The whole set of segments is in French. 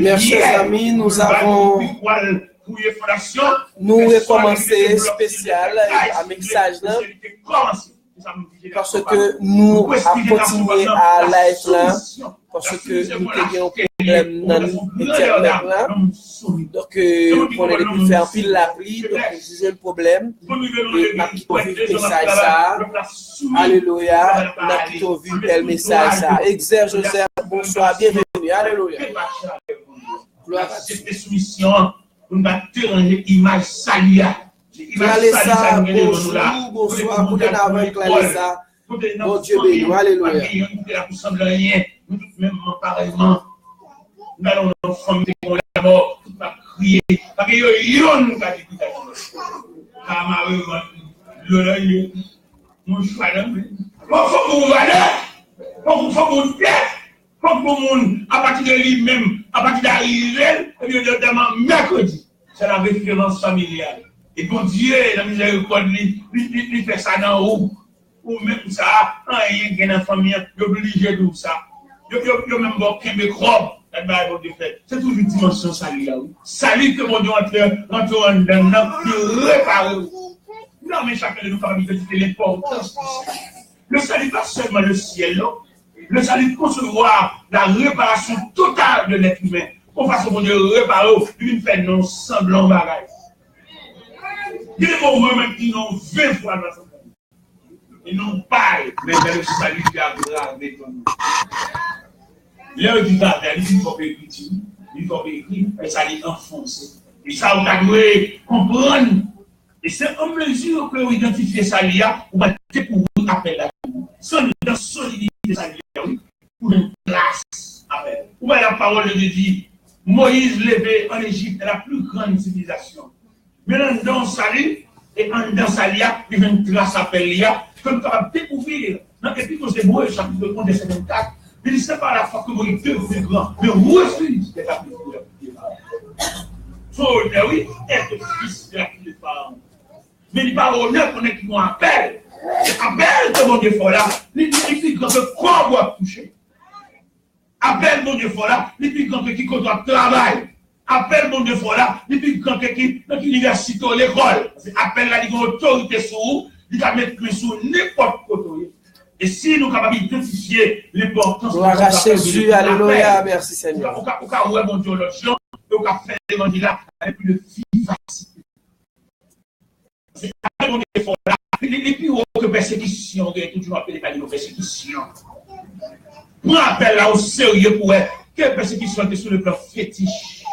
Mes chers amis, nous avons recommencé spécial à message là parce que nous avons continué à live là parce que nous avons un problème dans l'internet là. Donc, on a pu faire pile la pluie, donc nous avons un problème. Et nous avons vu le message ça. Alléluia. Nous avons vu le message ça. Exerce Joseph, bonsoir, bienvenue. Alléluia. Gloire à Dieu. Nous avons image salia. Clarissa, bonjour, bonsoir, vous êtes avec Clarissa. Bon Dieu béni, alléluia. Nous même pareillement, nous allons nous former pour la mort, tout va crier. Parce que nous nous dit, nous choisissons. Il faut que vous valez, il faut que vous plaît, il faut que vous, à partir de lui-même, à partir d'arriver, et bien notamment mercredi, c'est la référence familiale. Et bon Dieu, la miséricorde, il fait ça dans haut. Ou même ça, rien qui est dans la famille, il est obligé de tout ça. Il y a même un microbe, c'est toujours une dimension salie. Salie que mon Dieu rentre en dedans, de réparer. Non, mais chacun de nous familles, c'est l'importance du salut. Le salut, pas seulement le ciel, non. Le salut de concevoir la réparation totale de l'être humain. Pour façon mon Dieu réparer, une fait non semblant bagage. Il y a des moments qui n'ont 20 fois dans sa famille. Ils n'ont pas, mais le salut qui a gravé ton nom. L'heure du temps, il faut écrire, il faut écrire, et ça dit enfoncer. Et ça, on a dû comprendre. Et c'est en mesure que vous identifiez ça, vous va pour vous appeler la vie. Sans dans solidité, ça pour une classe. Vous voyez la parole de Dieu. Moïse levé en Égypte, la plus grande civilisation. Maintenant, dans Salut, et dans Salut, il y a une classe appelée Lia, comme tu vas découvrir. Et puis, c'est beau, chapitre 1 de 54. Il dit, c'est pas la fois que vous êtes plus grand, mais refuse d'être la plus grande. So, oui, être fils de la fille de Pharaon. Mais il pas honneur qu'on est qui nous appelle. Appelle de mon Dieu fort là, il dit quand le corps doit toucher. Appelle mon Dieu fort là, il dit quand qui doit travailler. Appelle mon Dieu fort là, il dit quand qui dans l'université ou l'école. Appelle là, il y a une autorité sur vous, il va mettre sur n'importe quoi. Et si nous sommes capables d'identifier l'importance de gloire à Jésus, alléluia, merci Seigneur. Au cas où mon Dieu l'option, et au cas où faire l'évangile avec une vivacité. C'est après mon effort là, les plus hautes que persécution, il y a toujours appelé par les persécutions. Moi, appelle là au sérieux pour elle, quelle persécution était sur le plan fétiche,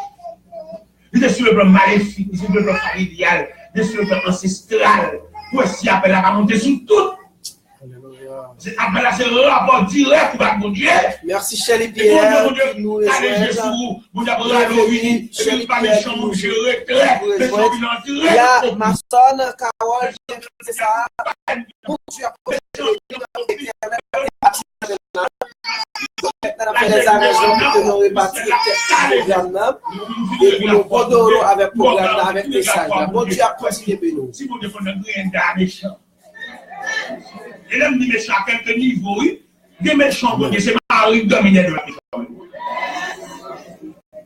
il était sur le plan maléfique, il était sur le plan familial, il était sur le plan ancestral. Pour si appelle là, va monter sur tout. C'est appel à ce rapport direct avec mon Dieu. Merci, Chélie Pierre. Nous allez Jésus, vous avez Halloween, c'est pas méchant, mon Dieu, retrait, méchant, il y a ma sonne, Carole, c'est ça. Pour Dieu, les aménagements que nous répartis le programme et puis nous prenons avec le programme avec le message. Bon Dieu a continué de nous. Si vous devez un méchant. Et là, je dis méchant à quelques niveaux, oui. Des méchants, c'est Marie dominé de la vie.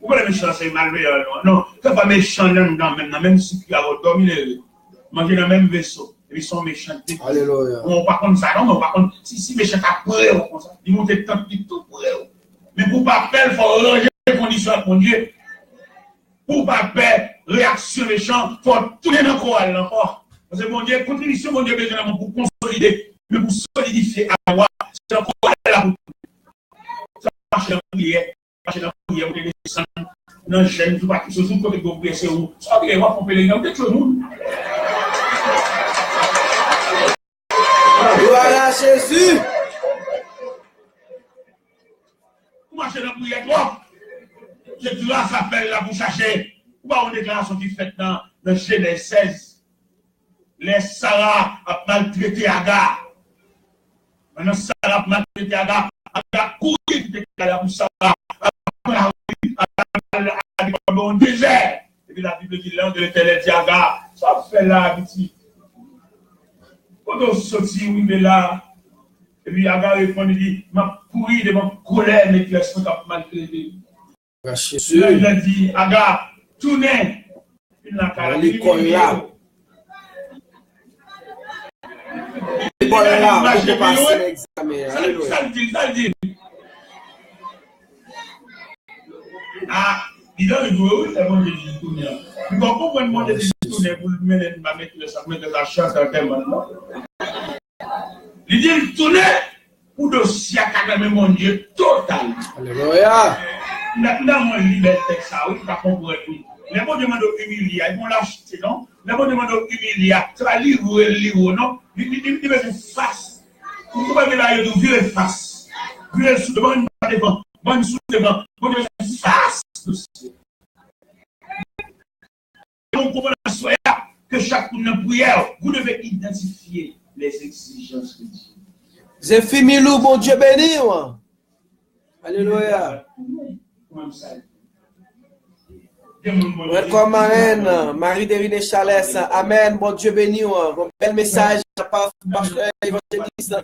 Pourquoi les méchants, c'est malveillant? Non, c'est pas méchant là-dedans, même si tu as dominé. Manger dans le même vaisseau. Ils sont méchants. Alléluia. On va pas contre ça, non, par contre, si méchant à près, ils montent tant pis tout près. Mais pour pas faire, il faut ranger les conditions à mon Dieu. Pour pas faire réaction méchante, il faut tourner dans le corps encore. Parce que mon Dieu, contribution, mon Dieu, besoin pour consolider, mais pour solidifier à moi, c'est encore là pour ça marche dans la prière, marche dans la prière, vous descendre dans le gène, tout partout, ce jour que vous priez, c'est où? Ça va voir pour payer, peut-être tout le monde. Gloire à Jésus. Vous marchez dans la prière, toi? Cette grâce appelle là pour chercher. Ou pas une déclaration qui fait dans Genèse 16. Les Sarah a maltraité Agar. Maintenant, Sarah a maltraité Agar. Agar couru pour Sarah. Agar a dit dans le désert. Et puis la Bible dit l'ange de l'Éternel dit Agar. Ça fait là, petit. Quand on sortit, oui, mais là. Et puis Agar répond, il dit, m'a pourri de mon colère, mais tu as maltraité. Jésus. Il a dit, Aga, tournez. Il n'a qu'à l'école là. L'école là, on peut passer l'examen. Ça le dit. Ah, il a le goût, c'est bon, il dit tourner. Il va pas demander de tourner pour le mettre la chance dans le thème. Il dit tourner pour dossier à mon Dieu total. Alléluia. Maintenant, moi, liberté, ça, oui, tu vas comprendre. Les bons demandent au humilier, ils vont l'acheter, non? Les bons demandent au humilier, ça va lire, non? Il va faire face. Vous pouvez là, il va virer face. Virer sous devant, bonne sous devant, vous devez faire face. Donc, pour la soirée, que chaque prière, vous devez identifier les exigences de Dieu. J'ai fini loup, mon Dieu béni. Alléluia. Welcome, Amen. Marie-Dérine Chalès. Amen. Bon Dieu béni. Bon bel message. Pasteur évangéliste.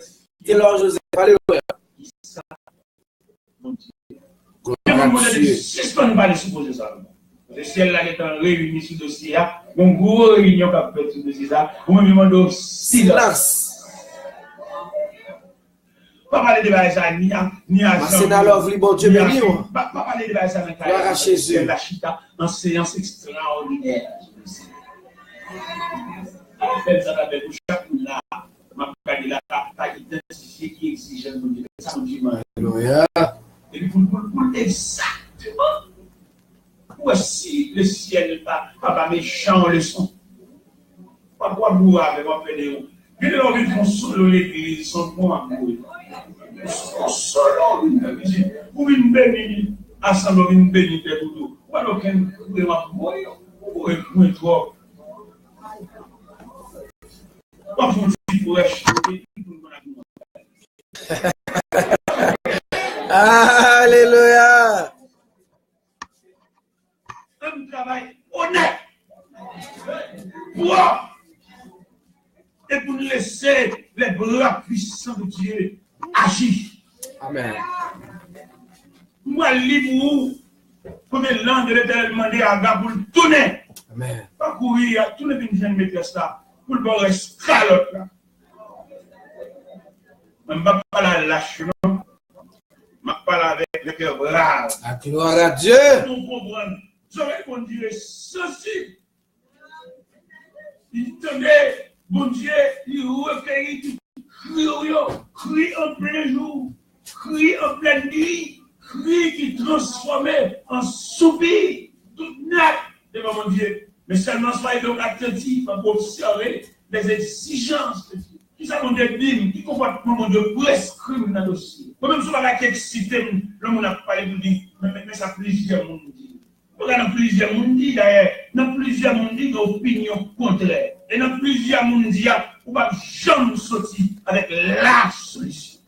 Taylor Joseph. Alléluia. Suspend pas les supposés ça. Le ciel là est en réuni sur le dossier. Une grosse réunion qui a fait sur le dossier. Vous me demandez silence. Pas parler de ça ni à c'est dans l'œuvre, bon Dieu béni. Pas parler de ça gloire à Jésus. La chita en séance extraordinaire. Faites ça avec chaque là. Ma parole là, pas identifier qui exige un Dieu. Ça me dit alléluia. Et puis pour exactement. Voici le ciel pas méchant leçon. Pas quoi boire avec mon pédéo. Puis là on vient consoler l'église son bon amour. Solo vous une béni ensemble une béni de tout. Voilà qu'un de ma moyo ou trop. Pas pour dire pour acheter alléluia. Un travail honnête. Pour et pour laisser les bras puissants de Dieu agir. Amen. Moi, libre, comme l'ange de l'Éternel demandé à Aga pour le tourner. Amen. Pas courir, tourner une jeune maîtresse là, pour le voir escalope là. Je ne vais pas parler lâche, non? Je vais parler avec le cœur brave. La gloire à Dieu. Vous comprenez? J'aurais répondu ceci. Il tenait, bon Dieu, il recueillit cri en plein jour, cri en pleine nuit, cri qui transformait en soupir, tout net devant mon Dieu. Mais seulement soyez donc attentifs à observer les exigences de Dieu. Qui ça mon Dieu dit, qui comportement mon Dieu prescrit dans le dossier. Même si on va excité, le monde a parlé de dire, mais ça plusieurs monde dit. Dans plusieurs monde dit d'ailleurs, dans plusieurs monde dit d'opinion contraire. Et dans plusieurs monde dit, on va jamais sortir avec la solution.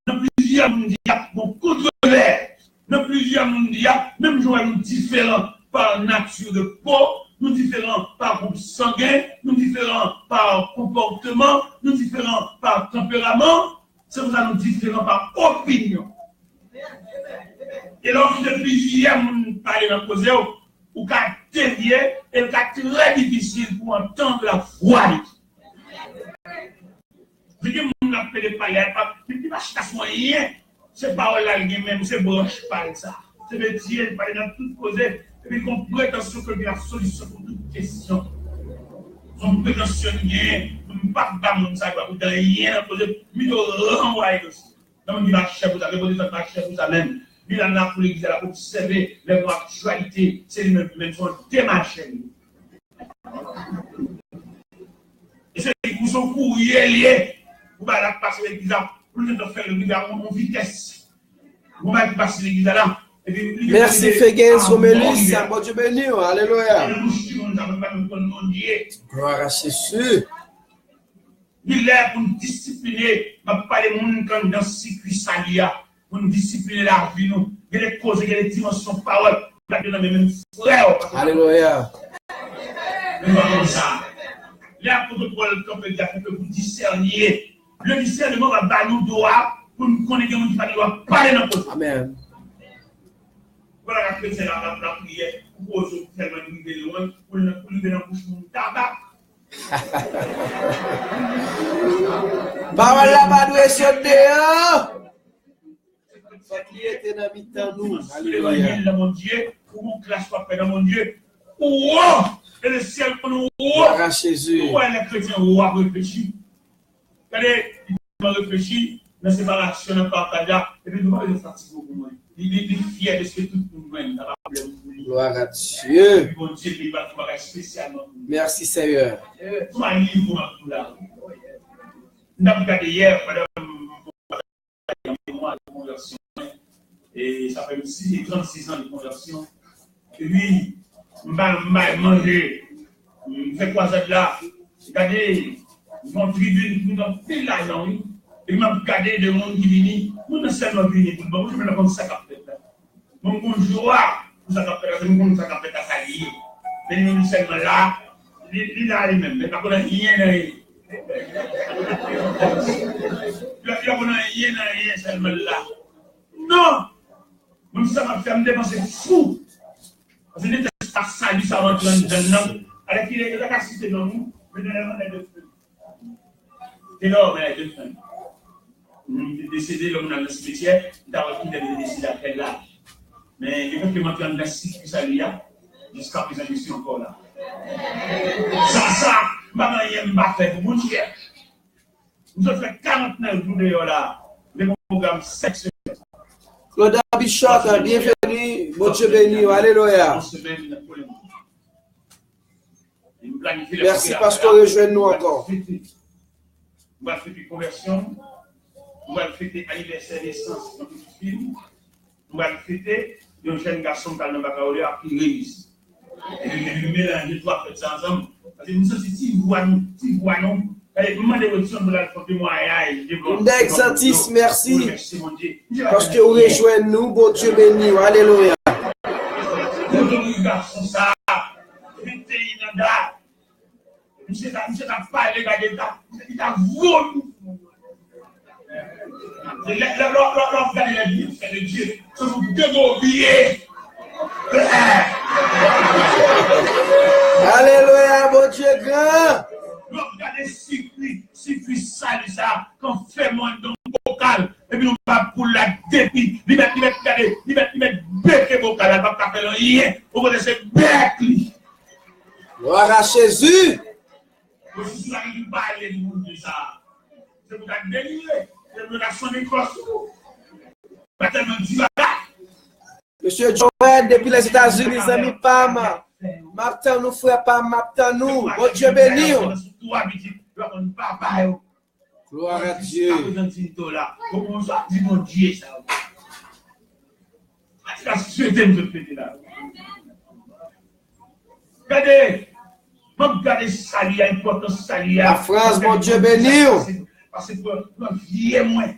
Dans plusieurs monde dit, on controverse. Dans plusieurs monde dit, même si nous différents par nature de peau, nous différents par groupe sanguin, nous différents par comportement, nous différents par tempérament, c'est nous allons différents par opinion. Et lorsque plusieurs monde parlent dans le cause, ou qu'à dévier, et c'est très difficile pour entendre la voix de Dieu. Je dis, on appelle les païens, mais tu vas chercher rien. C'est pas là, même, c'est branche par ça. C'est le Dieu, il parle dans toute cause, et puis qu'on prétention que la solution pour toute question. Son prétention, il ne pas de ça, il ne rien poser, mais il renvoie aussi. Donc, il va chercher, vous avez posé ça, chercher vous même. Il en a pour l'église, il a observé les actualités, c'est lui-même son démarché. Et c'est pour son courrier lié, vous allez passer l'église là, pour nous faire l'église à mon vitesse. Vous allez passer l'église là. Merci Féguin, Somélis, bon Dieu béni, alléluia. Gloire à Jésus. Il est pour nous discipliner, pas les gens dans ce circuit salia, pour nous discipliner la vie, nous, il y a des causes, il y a des dimensions de parole, il y a des mêmes frères. Alléluia. Comme ça. L'apôtre Paul, comme il a fait que vous discerniez, le discernement va battre nous droit pour nous connaître qui va parler dans le côté. Amen. chrétien la prière, pour tellement de loin, pour lui donner la bouche mon tabac. Parole la pas doué sur dehors. Fait qu'il était dans mi-temps nous. Alléluia. Dans mon Dieu, pour mon classe pas dans mon Dieu. Oh! Et le ciel pour nous. Gloire Jésus. Pourquoi les chrétiens ont réfléchi? Regardez, ils ont réfléchi dans la séparation dans Partaga. Et puis, nous allons fatiguer pour moi. Il est fier de ce que tout le monde voit. Gloire à Dieu. Bon Dieu, il va faire spécialement. Merci Seigneur. Tout un livre pour là. Nous avons regardé hier, madame, moi, de conversion. Et ça fait 36 ans de conversion. Et puis, je vais manger. Je fais quoi ça là? Regardez, mon tribune, nous avons pile l'argent. Et je vais regarder des gens qui viennent. Nous ne sommes pas venus pour le bon. Je vais comme ça qu'à faire. Mon bonjour, nous avons fait un ça qu'à faire à Sali. Mais nous sommes là. Il a lui-même. Mais pas qu'on a rien dans rien. Il a qu'on a rien dans rien seulement là. Non! Nous sommes fait me dépenser fou. Parce que nous sommes salis, ça rentre dans nous. Alors qu'il est la cité dans nous, mais nous avons les deux feux. C'est là, mais les deux feux. Nous sommes décédés, là, dans le cimetière, nous avons décidé à quel âge. Mais il faut que nous mettions dans le cycle ça lui a, jusqu'à présent, je suis encore là. Ça, maman, il m'a fait pour mon Dieu. Nous avons fait 49 jours de là, les programmes sexuels. Claude Bichot, bienvenue, bon Dieu béni, alléluia. Merci parce que rejoignez-nous encore. On va fêter conversion, on va fêter anniversaire naissance dans tout film, on va fêter un jeune garçon qui a le baccalauréat qui réussit. Et nous mélanger trois fêtes ensemble. Parce que nous sommes si vous voyons, Indexantis, merci. Parce que vous rejoignez nous, bon Dieu béni, alléluia. Monsieur n'a pas les gars d'État, il a volé. L'organisme de Dieu, c'est vous démobilier. Alléluia, bon Dieu grand. Regardez si puissant ça, qu'on fait moins d'un bocal, et puis on va pour la dépit, il met bec bocal, elle va pas faire rien, on va laisser bec. Gloire à Jésus. Si vous avez parlé de ça, c'est pour la délivrer, c'est pour la sonner crosse. Pas tellement dit là. Monsieur Joël, depuis les États-Unis, les amis Pam, Martin nous frère Pam, Martin nous, bon Dieu béni. Gloire à Dieu. Comment ça dit mon Dieu ça? Regardez Salia, importance Salia. La France, mon Dieu béni. Parce que nous vieillons moins.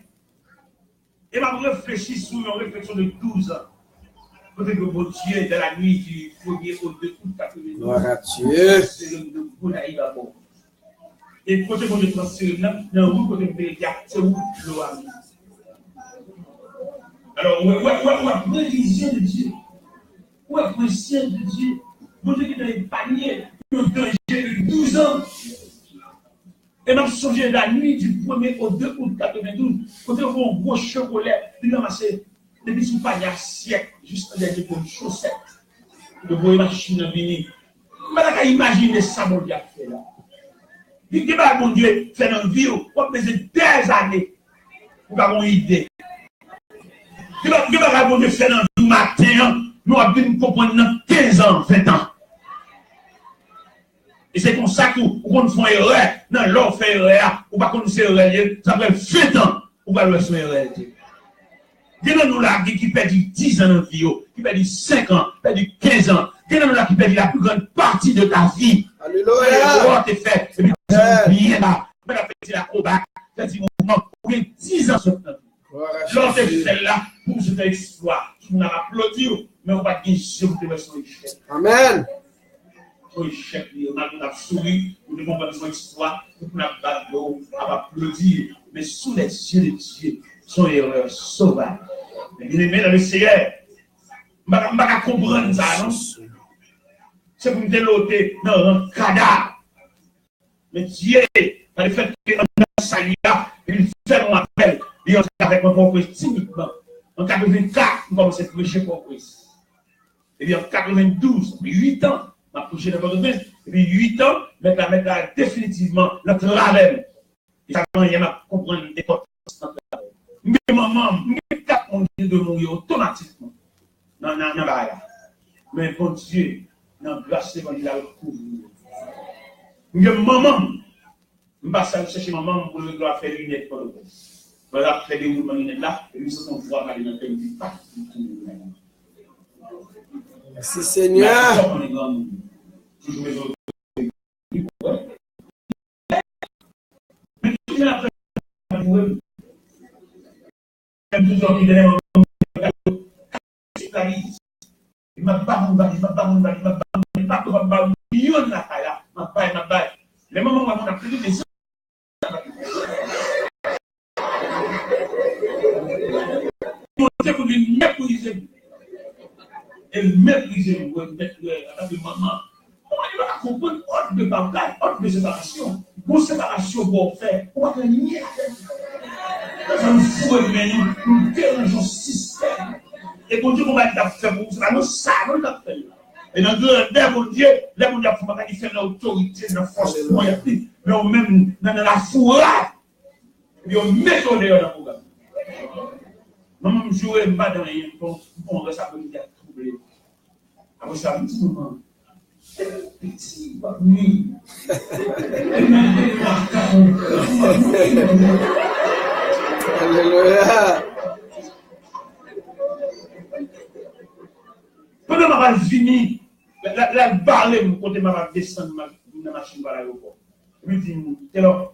Et m'a réfléchi sur une réflexion de 12 ans. Peut-être que mon Dieu, dans la nuit du 1er au 2 août 92. Gloire à Dieu. C'est le Bounaï d'abord. Et quand je transfère dans le côté de c'est où l'eau a mis. Alors, ouais, prévision de Dieu. Ouais, précision de Dieu. Mon Dieu qui est dans les paniers, le danger de 12 ans. Et m'a songé la nuit du 1er au 2 août 92, quand on voit un gros chocolat, il a amassé depuis sous panier à siècle, juste derrière pour une chaussette. De voir machine à venir. Mais là, imaginez ça, mon Dieu, fait là. Il dit, mon Dieu, fait dans la vie, on va passer des années pour avoir une idée. Il dit, mon Dieu, fait dans le matin, nous avons comprendre 15 ans, 20 ans. Et c'est comme ça qu'on fait erreur, non, l'on fait erreur, ou pas qu'on fait erreur, ça fait 20 ans, ou pas le faire erreur. Dis-nous là qui perdit 10 ans dans la vie, qui perdit 5 ans, qui perdit 15 ans, dis-nous là qui perdit la plus grande partie de ta vie. Alléluia. Tu fait, et puis bien là, tu as fait l'acrobat, tu as dit mouvement, ou bien 10 ans sur ta vie. L'on te fait là, pour cet exploit, on a applaudi, mais on va pas dire je vous devais sur l'échec. Amen. Échec, on a souri, nous devons faire son exploit, nous avons battu, on va applaudir, mais sous les yeux de Dieu, son erreur sauvage. Mais bien aimé dans le Seigneur, pas comprendre ça, non? C'est pour me déloter dans un cadavre. Mais Dieu, dans le fait que dans sa là, il fait mon appel. Il est avec mon propre timidement. En 84, nous commençons à prêcher pour Christ. Et bien en 92, 8 ans, on a prêché dans votre Christ. Et puis 8 ans, mettre définitivement notre label. Et ça, il y a comprendre l'importance de notre label. Mais maman, mais 4 mon Dieu de mourir automatiquement. Non, mais bon Dieu, dans grâce quand il a recouvert. Mais maman, je ne vais pas chercher maman pour le faire des lunettes pour le coup. Voilà, faire des mouvements lunettes là, et nous sommes voir aller dans le pays. Merci Seigneur. Les moments où on a pris des vous mépriser. Elle méprise avec maman. Comment il va comprendre ordre de bataille, ordre de séparation? Pour séparation, pour faire, on va gagner. Ça nous fout, mais nous dérangeons le système. Et pour Dieu, on va faire pour ça, nous savons le faire. Et dans le dernier, mon Dieu, là, on a fait l'autorité, la force, mais même dans la fourrade, on met au dehors dans le programme. Maman, je joue pas dans les on reste à côté de troublé. Après ça, petit moment. Petit, nuit. Alléluia. Pendant ma va fini, la barre, mon côté m'a descendre dans la machine à l'aéroport. Je me dis, c'est là,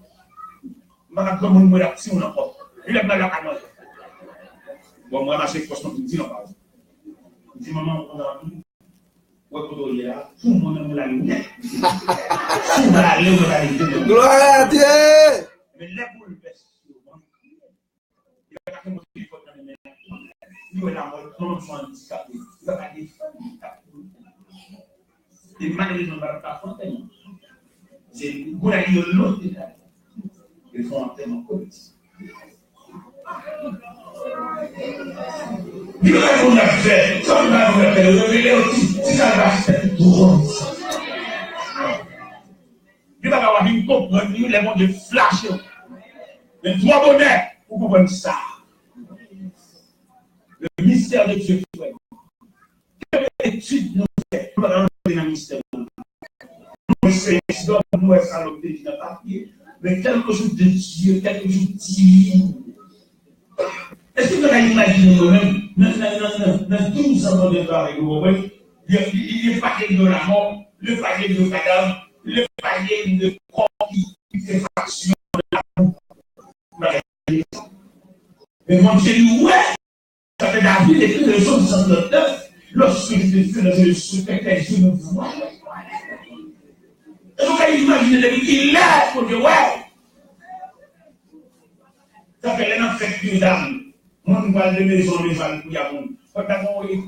je vais faire mon réaction encore. Il est mal à la bon, moi, je suis franchement, je me dis, non, pas. Je dis, maman, on a vu. Ouais, pour le là, tout le monde a la lumière. Tout le monde a la lumière. Gloire à Dieu. Mais là, pour le best, il va faire mon téléphone dans les mains. Il va la mort, tout le monde soit handicapé. Il va pas défendre handicapé. Et malheureusement, il ne va pas fontaine. C'est pour la vie de l'autre détail. Ils font un thème en collectif. Dis-moi qu'on a fait, ça on a fait, révéler aussi, si ça va faire tout. Dis-moi qu'on va venir comprendre, nous, les mondes de flash. Les trois bonnets, pour comprendre ça. Le mystère de Dieu, frère. Quelle étude nous fait pour rentrer dans le mystère? Nous, c'est nous, ça l'objet dans le papier, mais quelque chose de Dieu, quelque chose de divin. Est-ce que vous avez imaginé nous-mêmes, dans 12 ans de travail, il est paquet de la mort, le paquet de cadavre, le paquet de corps qui fait fraction de la boue. Mais moi, je dis, ouais, ça fait David écrit le psaume 139, lorsque je suspectais, je me vois. Est-ce que vous avez imaginé qu'il est pour dire, ouais, ça fait l'un fait plus d'âme. Mon va de maison les gens pour y avoir. Quand on est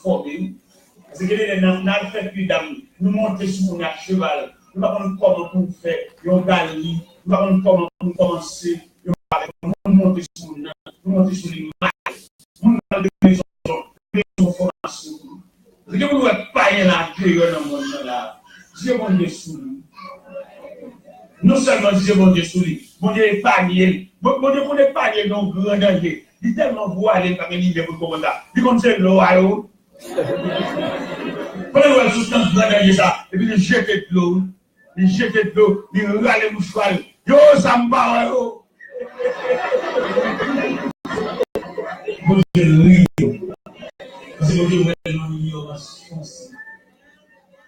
formé, parce que les gens n'ont fait plus d'âme. Nous montons sur mon cheval. Nous ne savons pas comment on fait. Nous gagnons. Nous ne savons pas comment on commence. Nous montons sur nous. Nous montons sur les mailles. Nous avons des maisons de formation. Parce que vous n'êtes pas l'intérieur dans le monde là. Dieu mon Dieu sous nous. Non seulement Dieu mon Dieu sous lui. Mon Dieu est panier. Mon Dieu n'est pas lié dans le grand danger. Il est tellement voilé par les livres pour comme ça. Il compte l'eau à l'eau. Quand on sous le grand danger ça, et puis il jette de l'eau. Il jette de l'eau, il râle les mouchoirs. Yo, ça me bat, yo. Mon Dieu, oui. Parce que mon Dieu, elle est en ignorance.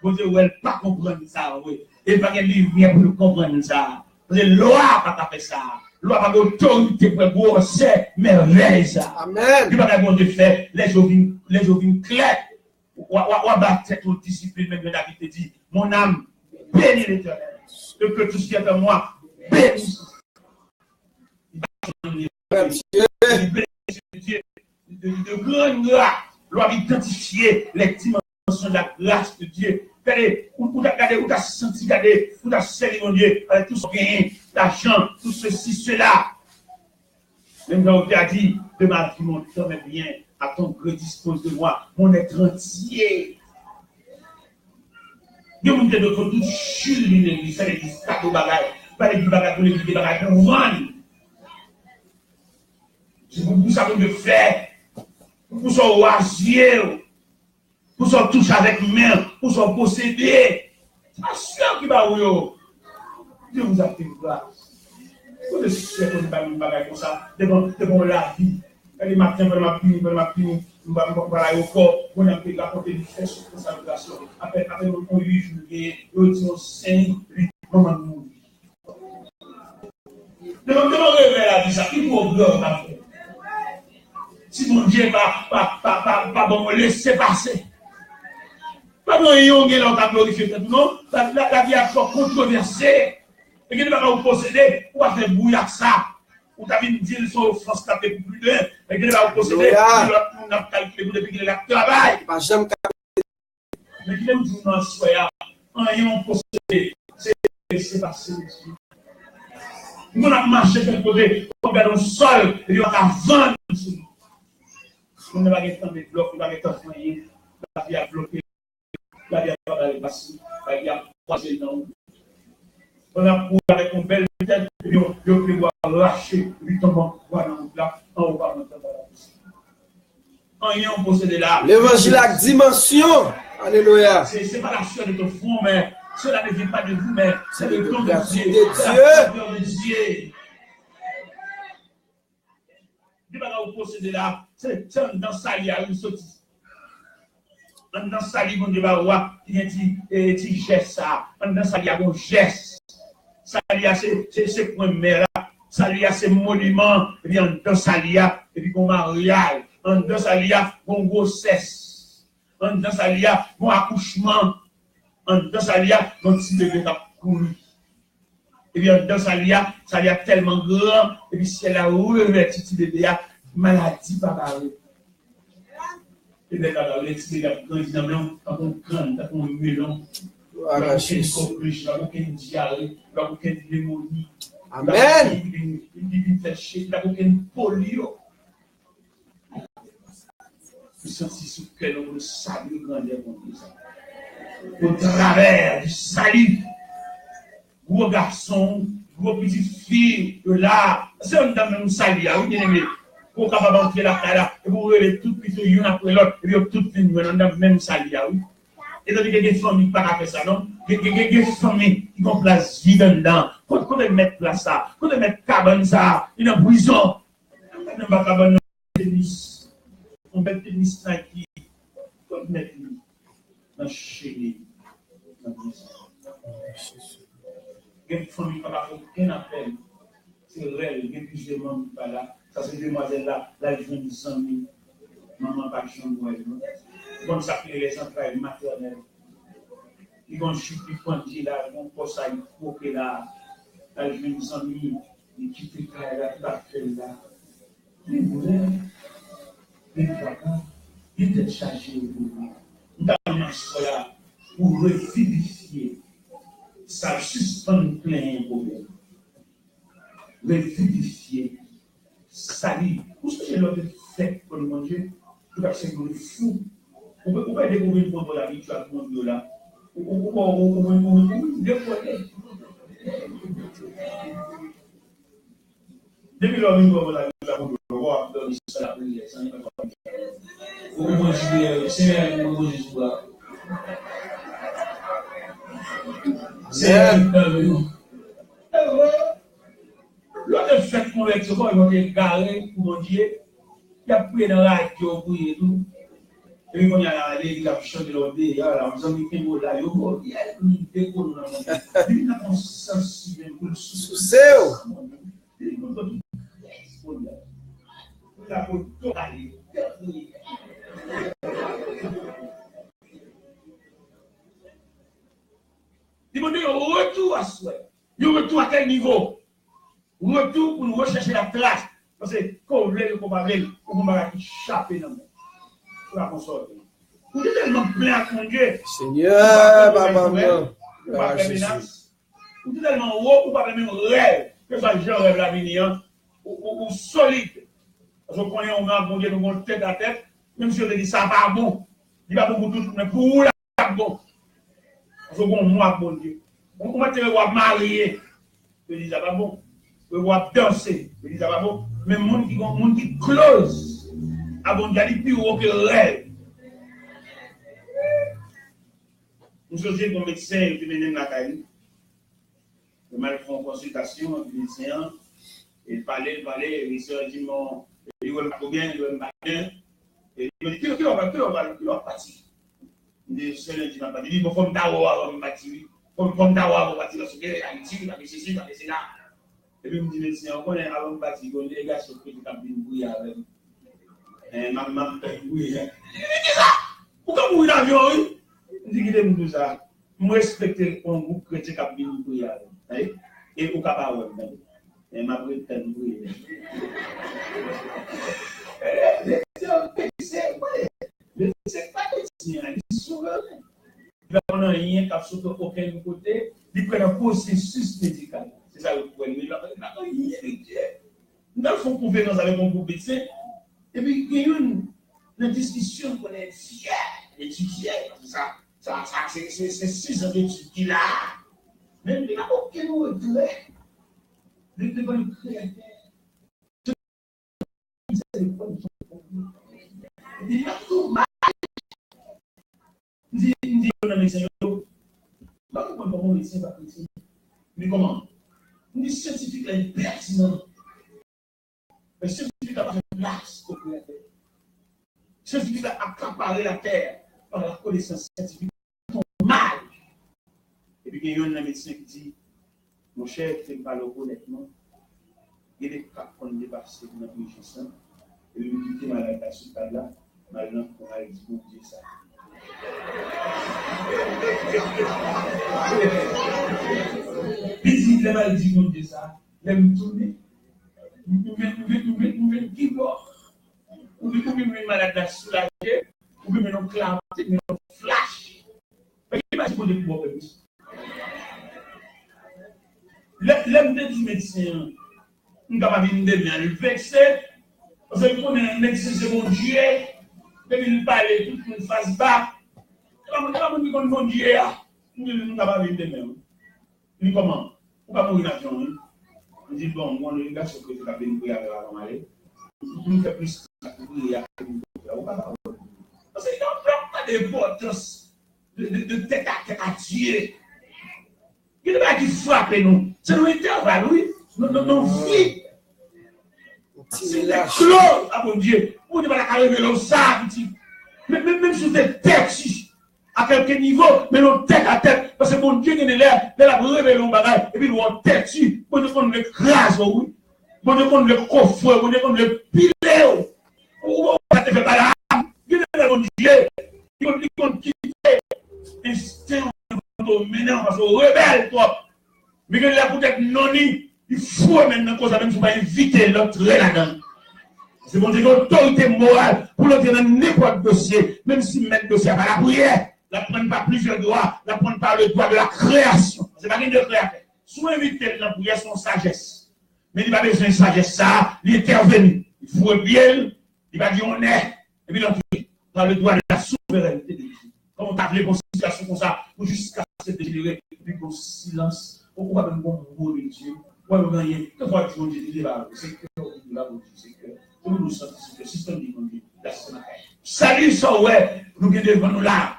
Mon Dieu, elle ne pas comprendre ça, oui. Et pas qu'elle livre pour comprendre ça. Parce que l'eau n'a pas fait ça. L'eau a l'autorité pour brosser merveille ça. Amen. Il va pas de faire les ovines clairs. Ou battre cette discipline même de David te dit, mon âme bénit l'Éternel. Que tout ce qui est en moi bénisse. Il bénit Dieu de grande grâce. doit identifier les dimensions de la grâce de Dieu. Regardez, où tu as senti, regardez, où tu as servi mon Dieu, avec tout ce gain, l'argent, tout ceci, cela. Même quand tu as dit, de ma vie, mon temps est bien, à ton gré dispose de moi, mon être entier. Dieu vous dit de tout chule l'église, c'est l'église, cadeau bagage, pas l'église bagage, pour l'église bagage, on vend. C'est pour ça qu'on veut faire, pour son oisier, pour son touche avec main, pour son posséder. C'est pas sûr qui va où Dieu vous a fait grâce. Vous ne savez pas une bagage comme ça, devant la vie. Les matins, on va aller au corps, on a fait la portée du fait sur sa relation. Après, on 8 juillet, on dit 5, 8, on va mourir. Devant la vie, ça, il faut ouvrir. Si mon Dieu pas bon, laisser passer. Pas bon, il y a un qui a glorifié tout, non? La vie a fort controversée. Et qu'il ne va pas vous posséder, ou va faire bouillir ça. Ou t'as vu dire son France tapé pour plus de 1. Et qu'il ne va vous posséder, on a calculé depuis qu'il est là, travail. Mais qu'il aime dire non, soya, rien posséder, c'est passer dessus. Nous avons marché de côté, on regarde le sol, et on a vendre. On ne va pas être des blocs, on va être envoyé, la vie a bloqué, la vie a pas d'aller passer, la vie a croisé dans nous. On a prouvé avec une belle tête, et on peut voir lâcher, lui tomber dans le plat, en haut par notre rien possédé là. L'évangile a dimension. Alléluia. C'est pas la chair de ton front, mais cela ne vient pas de vous, mais c'est le don de Dieu. Dieu va vous posséder là. C'est dans sa lia, il sorti. Dans sa lia, on va voir, il y a un petit geste ça. Dans sa lia, un geste. Sa lia, c'est pour une mère. Sa lia, c'est monument. Et puis, dans sa lia, et puis, on mariage. Dans sa lia, on grossesse. Dans sa lia, on accouchement. Dans sa lia, on petit bébé qui a couru. Et bien, dans sa lia tellement grand, et puis si elle a relevé petit bébé, maladie pas parler. Et bien, le petit bébé a grandi dans un crâne, dans un melon, dans un coqueluche, dans un diarrhée, dans un pneumonie. Amen. Dans un polio. Vous sentez sous quel on le salut grandeur comme ça. Au travers du salut. Gros garçon, gros petite fille, de là, c'est un dans même salut, vous bien aimé. Vous êtes capable d'entrer là, et vous relevez tout petit l'un après l'autre, et vous tout fini dans le même salut, oui. Et donc, il y a des familles qui ne peuvent pas faire ça, non? Il y a des familles qui ont place vide dedans. Quand on met place ça, quand on met cabane ça, il y a une prison. On ne met pas cabane dans le tennis. On met le tennis tranquille. On met dans le chéri, dans la prison. Il y a des familles qui ne peuvent pas faire aucun appel. C'est réel, il y a plusieurs membres qui ne sont pas là. Ça, c'est demoiselle là, là, ils font du sang. Maman, pas de chambre. Ils vont s'appeler les entrailles maternelles. Ils vont chuter, ils là, ils vont poser ça, ils vont poser là. Là, ils vont des amis, ils quittent les trailles là, tout à fait là. Les boulets, les fracas, ils étaient chargés au boulot. Nous avons un soir pour revivifier. Ça suspend plein de problèmes. Revivifier. Salut. Où est-ce que j'ai l'autre fait pour le manger? Tout à fait, c'est fou. On peut découvrir une bonne habitude à tout le monde là. On peut découvrir. Depuis lors, nous avons la vie de voir dans l'histoire de la prière. On peut manger, c'est un manger soir. C'est un l'autre fait convertir, ils vont être carrés pour manger. Il y a pris dans la radio pour y tout. Et quand il y a l'église, il a chanté l'ordre, il y a un ami qui est là, il y a un déco dans le monde. Il y a un sens pour le sous. Il y a tout aller. Il m'a dit, retour à soi. Il retour à quel niveau? Retour pour nous rechercher la place. Parce que quand on veut, on va échapper dans le monde. pour la consorter. Vous êtes tellement plein à conduire. Seigneur, papa, vous pas faire menace. Vous êtes tellement haut, vous pas faire même rêve. Que ça, je rêve la minière, ou solide. Parce qu'on connaît, on a bon Dieu, nous avons tête à tête. Même si on dit ça pas bon. Il va pas pour tout, mais pour vous, là, bon. Parce qu'on moi, bon Dieu. On va te voir marier. Je dis ça pas bon. Je vais voir danser. Je dis ça pas bon. Mais le monde qui close. À bon Dieu, il plus haut que rêve. Nous sommes comme médecin qui vient de la caille. Je vais faire une consultation avec le médecin. Il parlait, il se dit, il va pas bien, il va pas bien. Et il me dit, qui va partir? Il dit, c'est le dimanche, il dit, il faut me tavoir, il va partir. Il faut me tavoir, il va partir, parce qu'il y a ici, il y a ceci, il y a cela. Et puis il me dit, médecin, on connaît avant de partir, il y a des gars qui ont fait des bouilles avec. Et maman, oui. Il dit ça! Pourquoi mourir dans l'avion? Il dit, qu'il aime tout ça. Moi, respecter un groupe chrétien qui a bien bouillie avec. Et au capable, et ma bride t'a bouillie. C'est pas médecin, il est souverain. Il va prendre rien qui a sauté aucun côté, il prend un processus médical. C'est ça le problème. Il va rien de Dieu. Nous avons fait confiance avec un groupe médecin. Et puis, il y a une discussion qu'on est fier d'étudier. C'est 6 ans d'études qu'il a. Mais il n'a aucun regret. Devant le Créateur. Il a tout mal. Il dit on a médecin. Pas comment médecin va médecin. Mais comment? Il dit scientifique est pertinent. Le scientifique a fait place au Créateur. Le scientifique a accaparé la terre par la connaissance scientifique. Mal. Et puis il y a un médecin qui dit, mon cher, tu ne parles pas honnêtement. Il est capable de dépasser notre richesse. Et lui dit, tu malade à ce cas-là. Maintenant, on va dire, bon Dieu, ça. Il dit, il m'a dit, bon Dieu, ça. Il me tourner. Nous qui mort. Ou bien nous malade à soulager. Ou bien nous clamer, nous flash. Il m'a dit, bon Dieu, pour l'homme du médecin, nous avons dit que nous avons vexé, parce que nous avons médecin, c'est mon Dieu, et il parle, tout le monde fasse bas. Nous avons dit que mon Dieu, nous avons dit que nous comment? Nous avons dit que nous dit bon, moi, le gars, c'est que tu as fait une prière avant d'aller. Nous faisons plus de prière. Parce qu'il n'y a pas d'importance de tête à Dieu. Il n'y a pas qui frappe nous. C'est nous intervalle, oui. Nos vies. C'est clos à mon Dieu. On ne va pas révéler ça. Même si vous êtes tête, à quelque niveau, mais nous tête à tête. Parce que mon Dieu est là, il a révélé le bagage. Et puis nous avons tête. Bon Dieu, on le crase, oui. Bon Dieu, on le coffre. Bon Dieu, on le pile. On va te faire pas la. Il est là, mon Dieu. Il va quitter. Instinct. Maintenant, parce qu'on rebelle, toi. Mais que là, peut-être non, il faut maintenant qu'on même si on va éviter l'autre là-dedans. C'est bon, c'est l'autorité morale pour l'autre dans n'importe dossier, même si mettre dossier par la prière, la prendre par plusieurs droits, la prendre par le droit de la création. C'est pas une de créateur. Soit inviter la prière son sagesse. Mais il n'a pas besoin de sagesse, ça, il intervenu. Il faut bien, il va dire on est, et puis l'entrée, par le droit de la souveraineté de Dieu. Comme on t'a appelé pour une situation comme ça, pour jusqu'à se délivrer, et puis pour silence, on va même bon mot de Dieu, on va gagner, que fois que Dieu dit, c'est que nous nous sentons que le système dit, la semaine. Salut, ça, ouais, nous qui devons nous là,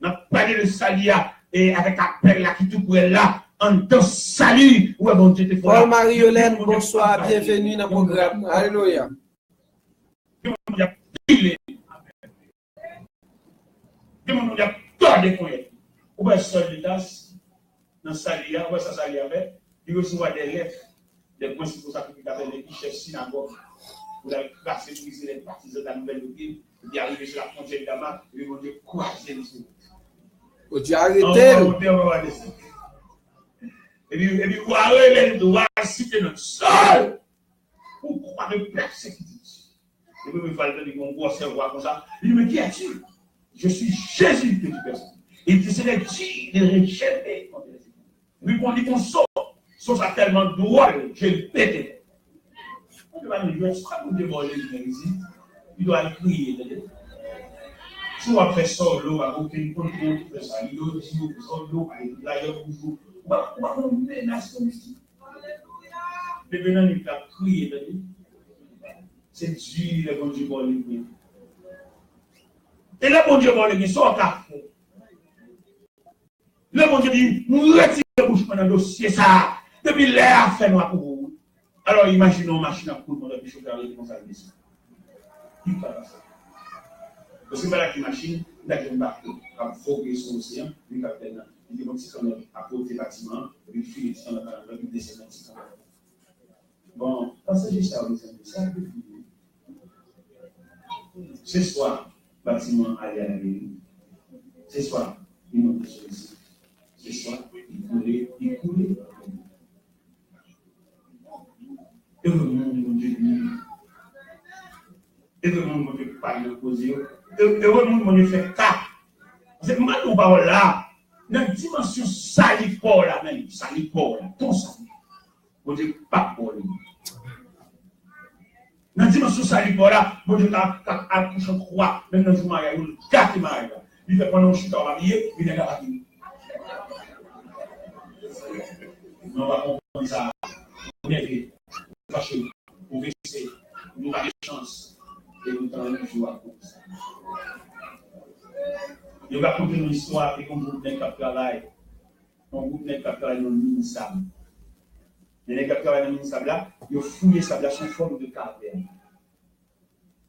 on a parlé de salut, et avec appel là, qui tout pour elle là, en temps salut, ouais, bon Dieu, te Paul Marie-Hélène, bonsoir, bienvenue dans le programme. Alléluia. On a pas de points. On va solidas dans Salia, on va ça Salia avec, il reçoit des lettres, des principaux sacrificateurs, des chefs synagogues, vous avez crassé, briser les partisans de la nouvelle ville, il est arrivé sur la frontière de Damas, et ils vont dire croiser les autres. Oh, tu as arrêté. Et puis, vous avez le droit de citer notre sol pour croire le persécuter. Et puis, il fallait dire qu'on voit cerveau comme ça. Il dit, mais qui es-tu? Je suis Jésus que tu perçois. Et il serait dit de rejeter. Oui, on dit qu'on sort. Sauf ça tellement droit, je le pète. On va nous dire, soit vous dévoilez ici, il doit le crier. Si on fait ça, l'eau, à aucun contrôle, il fait ça, il doit dire, l'eau, d'ailleurs, vous on va menacer ici. Mais maintenant, il a crié, c'est Dieu, le bon Dieu, pour lui. Et le bon Dieu, pour lui, sort à fond. Le bon Dieu dit, nous retirons le bouche dans le dossier, ça. Depuis l'air fait noir pour vous. Alors imaginons une machine à coudre dans le chauffeur comme ça. Qui parle ça? Parce que voilà une machine, il y a une barque qui a fogué sur l'océan, le capitaine, il dit, bon, si on a porté bâtiment, il file, si on a pas il descend dans le bon, parce que j'ai ça, ça peut finir. Ce soir, bâtiment allait à la ville. Ce soir, il monte sur le site. Ce soir, il coulait. Et le monde, mon Dieu, et le monde, mon Dieu, pas le poser. Et le monde, mon Dieu, fait cap. C'est moi qui parle là. Dans la dimension salipore là, même, salipore là, ton sali. Mon Dieu, pas pour lui. Dans la dimension salipore là, mon Dieu, accouche en croix, même dans le jour mariage, il y a 4 mariages. Il fait pendant que je suis habillé, il est habillé. On va comprendre ça. On est fâché, on va essayer, nous avons des chances, et nous avons un jour à cause. Il va raconter une histoire, et comme groupe d'un cap travail, un groupe d'un cap travail dans le mini-sable. Il y a un cap travail dans le mini-sable là, il a fouillé sable là sous forme de caverne.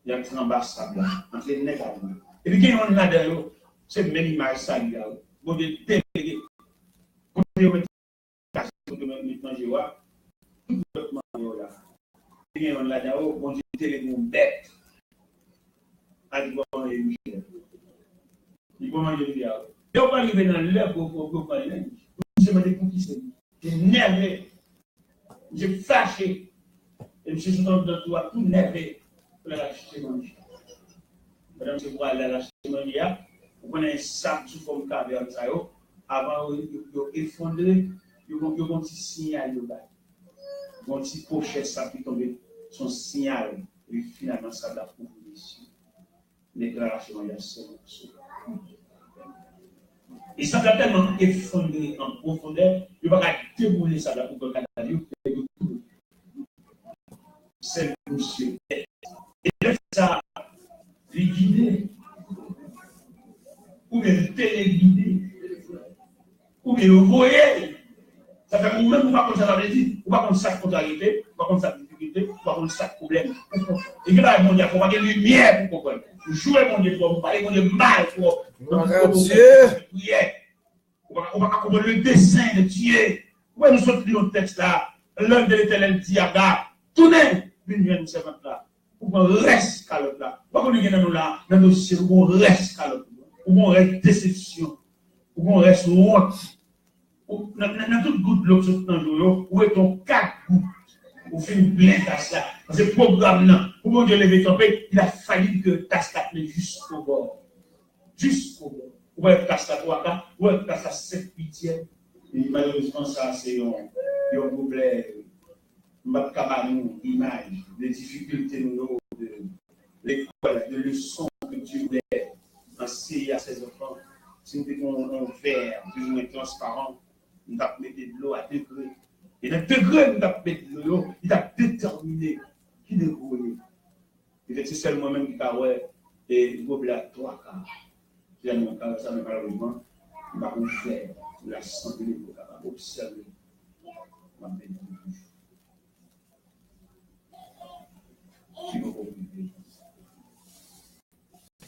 Il y a un petit en bas sable là, entre les nez à nous. Et puis, quand on a derrière, c'est même image sale là. Bon, Dieu, délégué. Pour Dieu, mettre maintenant, je vois. Et on l'a dit, on dit, c'est mon bête. A dit, bon, il dit, comment je dis, et on va arriver dans l'heure pour parler. Je me dis, pour qui c'est? J'ai nervé. J'ai fâché. Et je suis dans le toit, tout nervé. Pour l'acheter manger. Madame, je vois l'acheter manger. Vous prenez un sac sous forme de caverne, avant de effondrer, il y a un petit signal. Un petit pochette, ça qui tombe, son signal. Et finalement, ça va couvrir ici. Déclaration, il y a ce et ça va tellement effondrer en profondeur, il va débouler ça là pour que le canal c'est monsieur. Et là, ça, les guider, ou bien le téléguider, ou bien le voyer. Ça fait que même, on va comme ça, ça veut dire, on va comme ça contrariété, on va comme ça difficulté, on va comme ça problème. Et que là, mon Dieu, il faut avoir des lumières pour comprendre. Jouer mon Dieu, pour parler mon Dieu mal, pour prier. On va comprendre le dessein de Dieu. Où nous sommes dans le texte là, l'homme de l'Éternel dit à Gad, tournez, une servante là, pour qu'on reste à l'autre là. Pas qu'on y dans nous là, dans nos cieux, pour qu'on reste à l'autre, pour qu'on reste déception, pour qu'on reste honte. Dans toute goutte de l'eau, dans le jour, où est ton 4 gouttes? On fait une plainte à ça. Parce que le programme là, pour qu'on lever ton paix, il a fallu que tasse la plaie jusqu'au bord. Jusqu'au bord. Ou est tasse la 3 là, ou est tasse la 7 pitié. Et malheureusement, ça, c'est un problème. Notre camarade, image, des difficultés de l'école, de leçons que Dieu voulait enseigner à ses enfants. Si nous avons un verre plus ou moins transparent, nous avons mis de l'eau à degré. Et dans le degré, nous avons mis de l'eau, il a déterminé qui est gros. Et c'est seulement même qui a et il faut la 3 quarts. C'est mon cas, ça me malheureusement, nous avons fait la santé de l'eau, nous avons observé. Si vous comprenez,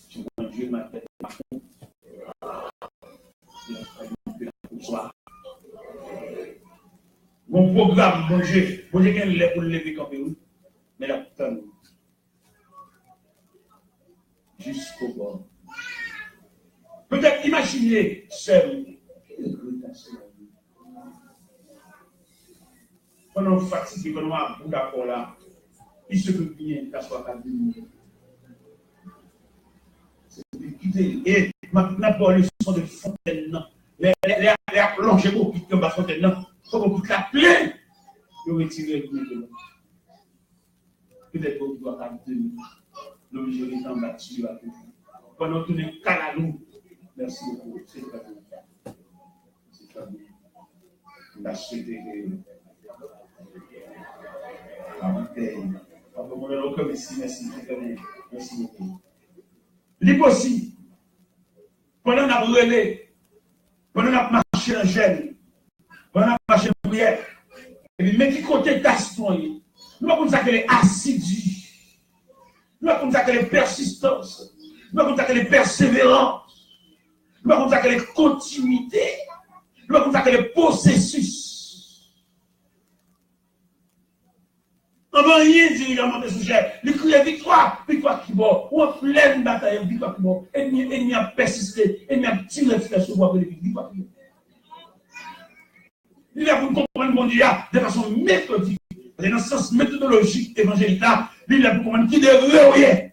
si vous Dieu m'a fait mon programme, mon Dieu, vous avez qu'un pour le lever comme vous, mais la putain, jusqu'au bord. Peut-être imaginez seul. Quand on fatigue, quand on a un bout d'accord là, il se peut bien qu'à soit cabine. écoutez, et ma parole leçon de fontaine, les plongées beaucoup qui tombent à fontaine, il faut beaucoup la pleine, vous retirez le peut-être que vous doit capter l'objet de temps là-dessus. Pendant tous les cas à nous, merci beaucoup. C'est très bien. C'est très bien. La souhaité la bouteille. Merci, merci beaucoup. L'impossible. Pendant qu'on a brûlé, pendant qu'on a marché en gel, pendant qu'on a marché en prière, et puis, mais qui côté Gaston, nous avons ça que les assidus, nous avons ça que les persistances, nous avons ça que les persévérances, nous avons ça que les continuités, nous avons ça que les processus. On ne va rien dire dans mon sujet. Il crie victoire, victoire qui va, ou en pleine bataille, victoire qui va. Ennemi a persisté, ennemi a tiré sur moi pour les victoire qui va. Il a pour comprendre mon Dieu de façon méthodique, dans le sens méthodologique évangélique, il a pour comprendre qui devrait rien.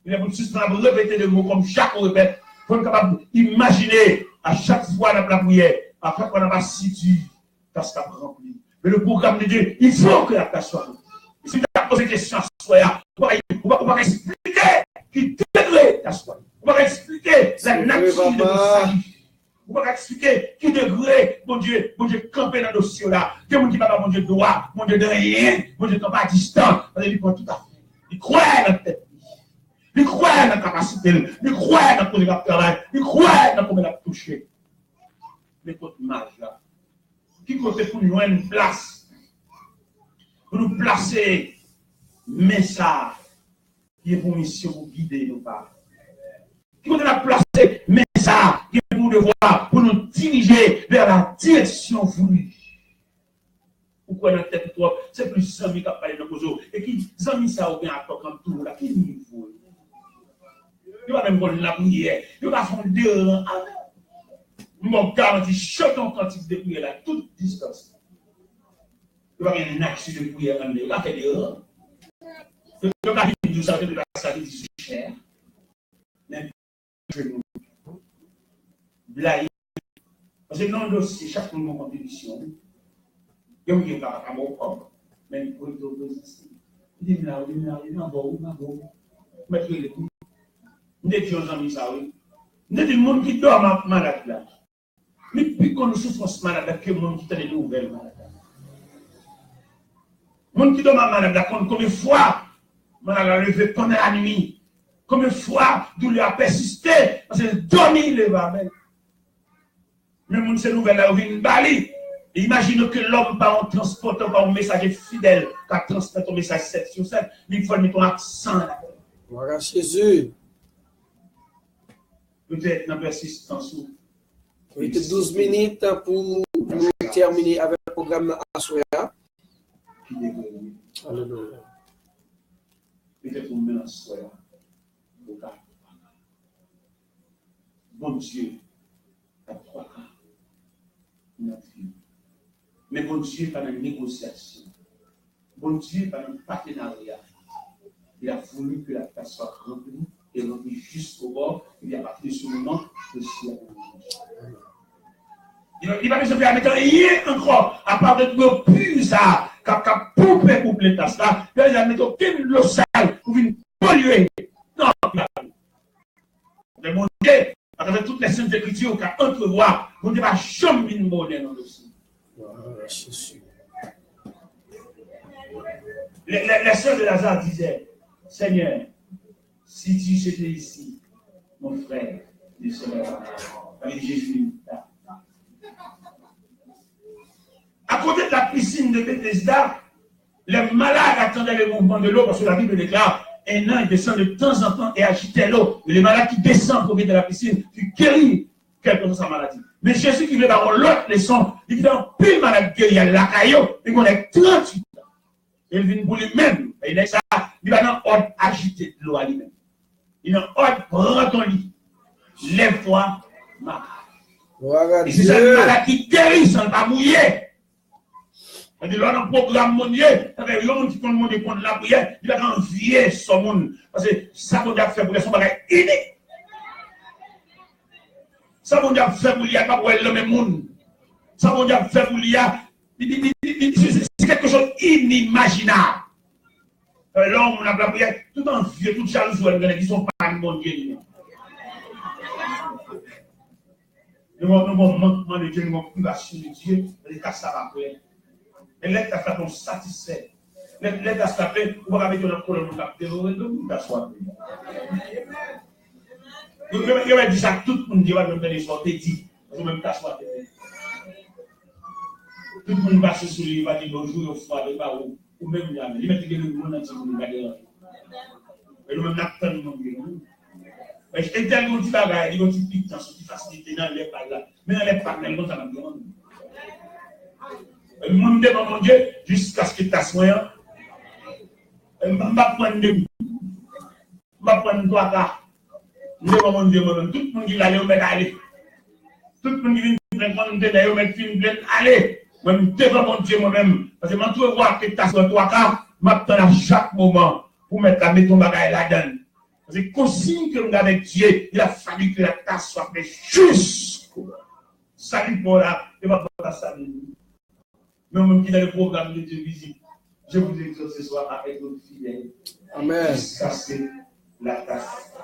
Il a pour suspendre, répéter des mots comme Jacques répète, pour être capable d'imaginer à chaque fois dans la prière, à chaque fois dans la situe, parce qu'il a rempli. Mais le programme de Dieu, il faut que la tâche soit remplie. Et si tu as posé des questions à soi, on va expliquer qui devrait ta soi. On va expliquer la nature de notre on va expliquer qui degré, mon Dieu, camper dans le dossier là. Que mon Dieu, pas mon Dieu droit, mon Dieu de rien, mon Dieu camper à distance. Il prend tout à fait. Il croit dans la tête. Il croit dans la capacité. Il croit dans le travail. Il croit dans comment il a touché. Mais contre mage là. Qui côté pour nous une place, pour nous placer, mais ça, qui est pour mission pour guider nos pas. Qui côté la placer, mais ça, qui est pour devoir, pour nous diriger vers la direction voulue. Pourquoi dans la tête toi, c'est plus Zami qui a parlé dans nos et qui Zami ça ou bien à toi comme tout, là, qui niveau. Il va même prendre la prière, il va faire deux rangs. Mon garantie, chaque quantité de prière à toute distance. Il va y avoir une action de prière en il va faire des rangs. Le gars qui dit ça, de la salle, il dit c'est cher. Mais je vais nous blayer. Parce que dans le dossier, chaque monde en compétition, il y a un gars qui a un bon homme. Mais il faut être opposé. Il dit là, il dit là, bon, mettre les coups. Nous étions en amis, ça, oui. Nous étions des gens qui dorment malade là. Mais plus qu'on nous souffre malade que le monde qui a des nouvelles malades. Le monde qui dort malade, combien de fois malade a levé pendant la nuit, combien de fois douleur a persisté, parce que dormir les va belle. Mais le monde ces nouvelles là, il bali. Imaginez que l'homme par un transporteur, par un messager fidèle, qui transmet ton message 7 sur 7, il faut mettre ton accent là. Voilà Jésus. Peut-être dans persistance. Il y a 12 minutes pour nous terminer avec le programme Assoya. Alléluia. Peut-être pour nous Assoya. Bon Dieu, à 3 cas, notre vie. Mais bon Dieu, pas une négociation. Bon Dieu, pas un partenariat. Il a voulu que la place soit remplie et remplie jusqu'au bord. Il a parti de ce moment que le ciel il va se faire mettre rien encore, à part de nos purs, ça, qui a poupé pour les tasses là. Il va mettre aucune l'eau sale pour venir polluer. Non, mais mon Dieu, à travers toutes les saintes écritures qu'a entrevoir, mon Dieu va jamais venir bonheur dans le dossier. Les sœurs de Lazare disaient, Seigneur, si tu étais ici, mon frère, il serait avec Jésus. À côté de la piscine de Bethesda, les malades attendaient le mouvement de l'eau parce que la Bible déclare un nain descend de temps en temps et agitait l'eau. Les malades qui descendent au milieu de la piscine furent guéris quelque chose sa maladie. Mais Jésus qui veut avoir l'autre leçon, il dit plus malade guéri à la caillou, il connaît 38 ans. Il vient pour lui-même. Il dit ça, il va dans l'ordre agité de l'eau à lui-même. Il est dans l'ordre, prends ton lit, lève-toi, marche. Et c'est ça le malade qui guérit sans pas mouiller. Il dit, là, dans le programme mondial, il y a des gens qui font la prière, il a envié son monde. Parce que ça qu'on a fait pour les son bagage unique. Ça, mon Dieu, fait pour l'IA, pas pour le même monde. Ça, mon Dieu, fait pour l'IA, c'est quelque chose d'inimaginable. L'homme, on a la prière, tout en vieux, tout jaloux, ils sont pas de mon Dieu. Nous avons un manquement de Dieu, nous avons une privation de Dieu, les cas ça va après. Et là, tu as fait ton satisfait. Là, tu as fait, on va mettre dans le colonne, on va terroriser, on va s'asseoir. Il va dire ça, tout le monde dit, on va me donner son petit, on va même t'asseoir. Tout le monde va se soulever, il va dire bonjour, au froid, il va où, ou même jamais. Il va dire que le monde entier, il va dire. Et nous-mêmes, nous avons tout le monde. Et tellement de bagages, il y a une petite tension, une facilité dans les pas là. Mais dans les pas, il y a un monde. Le monde devant mon Dieu, jusqu'à ce que tu sois. Je ne vais pas prendre deux. Je ne vais pas prendre trois cas. Devant mon Dieu, tout le monde qui va aller au mettre aller. Tout le monde qui vient prendre d'aller au mettre film plein aller. Moi-même, devant mon Dieu, moi-même. Parce que je ne veux voir que tu as trois cas, je m'attends à chaque moment pour mettre la maison bagaille là-dedans. Parce que consigne que nous avec Dieu, il a fallu que la tasse soit faite jusqu'au salut pour là, et pas pour la salut. Mais même qui dans le programme de Dieu visible, je vous exhorte ce soir avec votre fidèle. Amen. Jusqu'à ce que la tasse.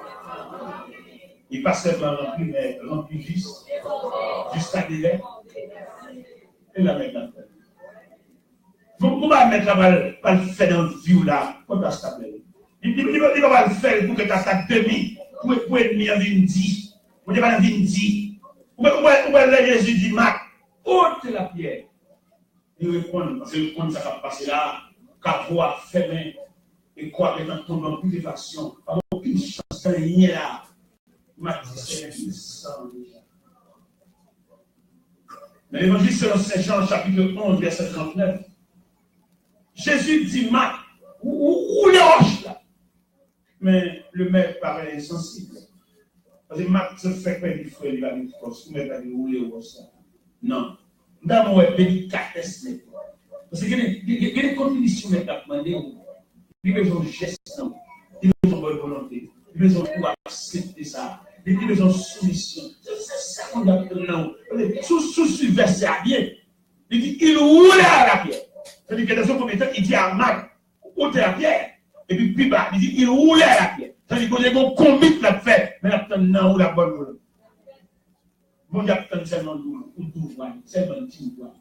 Il passe seulement rempli, mais rempli juste, jusqu'à délai, et la mettre dans le fait. Vous pouvez mettre la balle, pas le faire dans le vieux là, comme ça s'appelle. Il va le faire pour que tu aies ta demi, pour ennemi en vindi. Vous n'avez pas en vindi. Vous pouvez Jésus dit, Marc, ôte la pierre. Il répond, parce que le point ça va passer là, car voix fermée, et quoi, maintenant tombe en purification, pas aucune chance, rien là. Marc dit, c'est puissant déjà. Dans l'évangile selon Saint Jean, chapitre 11, verset 39, Jésus dit, Marc, où les roches là? Mais le maître paraît insensible. Parce que Marc se fait pas du feu, il va dire force, vous mettez à dire où les roches là. Non. Nous avons une délicatesse. Parce qu'il y a des conditions qui sont demandées. Il y a besoin de gestion, il y a besoin de bonne volonté, il y a besoin de accepter ça, il y a besoin de soumission. C'est ça qu'on a besoin. Sous verset à bien. Il dit il roulait à la pierre. C'est-à-dire que dans ce premier temps, il dit à Marc, ôtez la pierre. Et puis, plus bas, il dit il roulait à la pierre. C'est-à-dire qu'on est bon combien de la fait, mais la non, ou la bonne volonté. Bon, il y a peut-être seulement tout, seulement un petit point.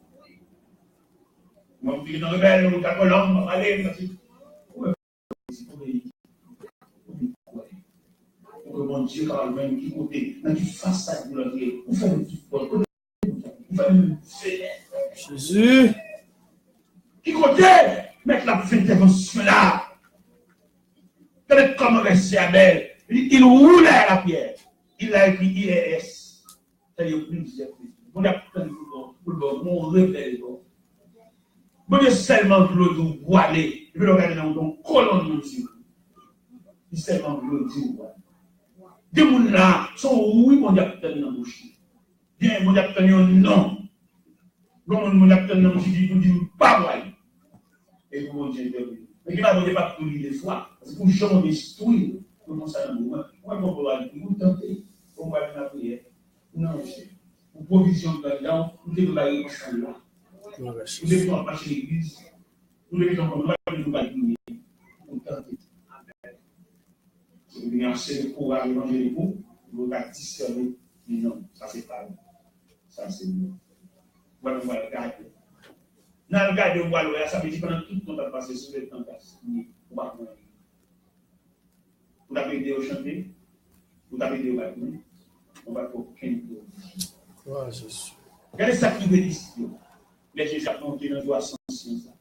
Moi, je dis dans le bel, on a colombe, on va aller, pour que mon Dieu parle même qui côté, dans qui fasse ça pour le Dieu, pour faire une petite porte, pour faire une Jésus. Qui côté, mettre la fête intervention là. Peut-être comme un verset Abel, il roulait à la pierre. Il a écrit IRS. C'est-à-dire plusieurs choses. On a pris on révèle. On est seulement de l'eau voilée. Il veut le regarder dans ton colonne de Dieu. Il est seulement de l'eau voilée. Des gens là sont oui, on a peut-être dans la bouche. Bien, on a peut-être un non. On a peut-être dans la bouche, on dit pas vrai. Et vous, on dit mais qui va pas pour lui des fois. Parce que pour changer l'histoire, comment ça dans le moment. Moi, je vais aller, vous tentez, on va faire la prière. Non, monsieur. Pour provision de l'argent, vous devez aller dans là. Vous devez pas passer l'église. Vous devez pas nous aller pour tenter. Si vous venez enseigner le courage évangélique, vous allez discerner. Non, ça c'est pas bon. Ça c'est bon. Voilà, on va regarder. Dans le cas de Walloya, ça veut dire que pendant tout le temps, on va passer sur les tentations. Vous avez aidé au chanter, vous avez aidé au bâtiment, on va pour 15 jours. Regardez ça qui veut dire. Les Jésus a monté dans le ascension.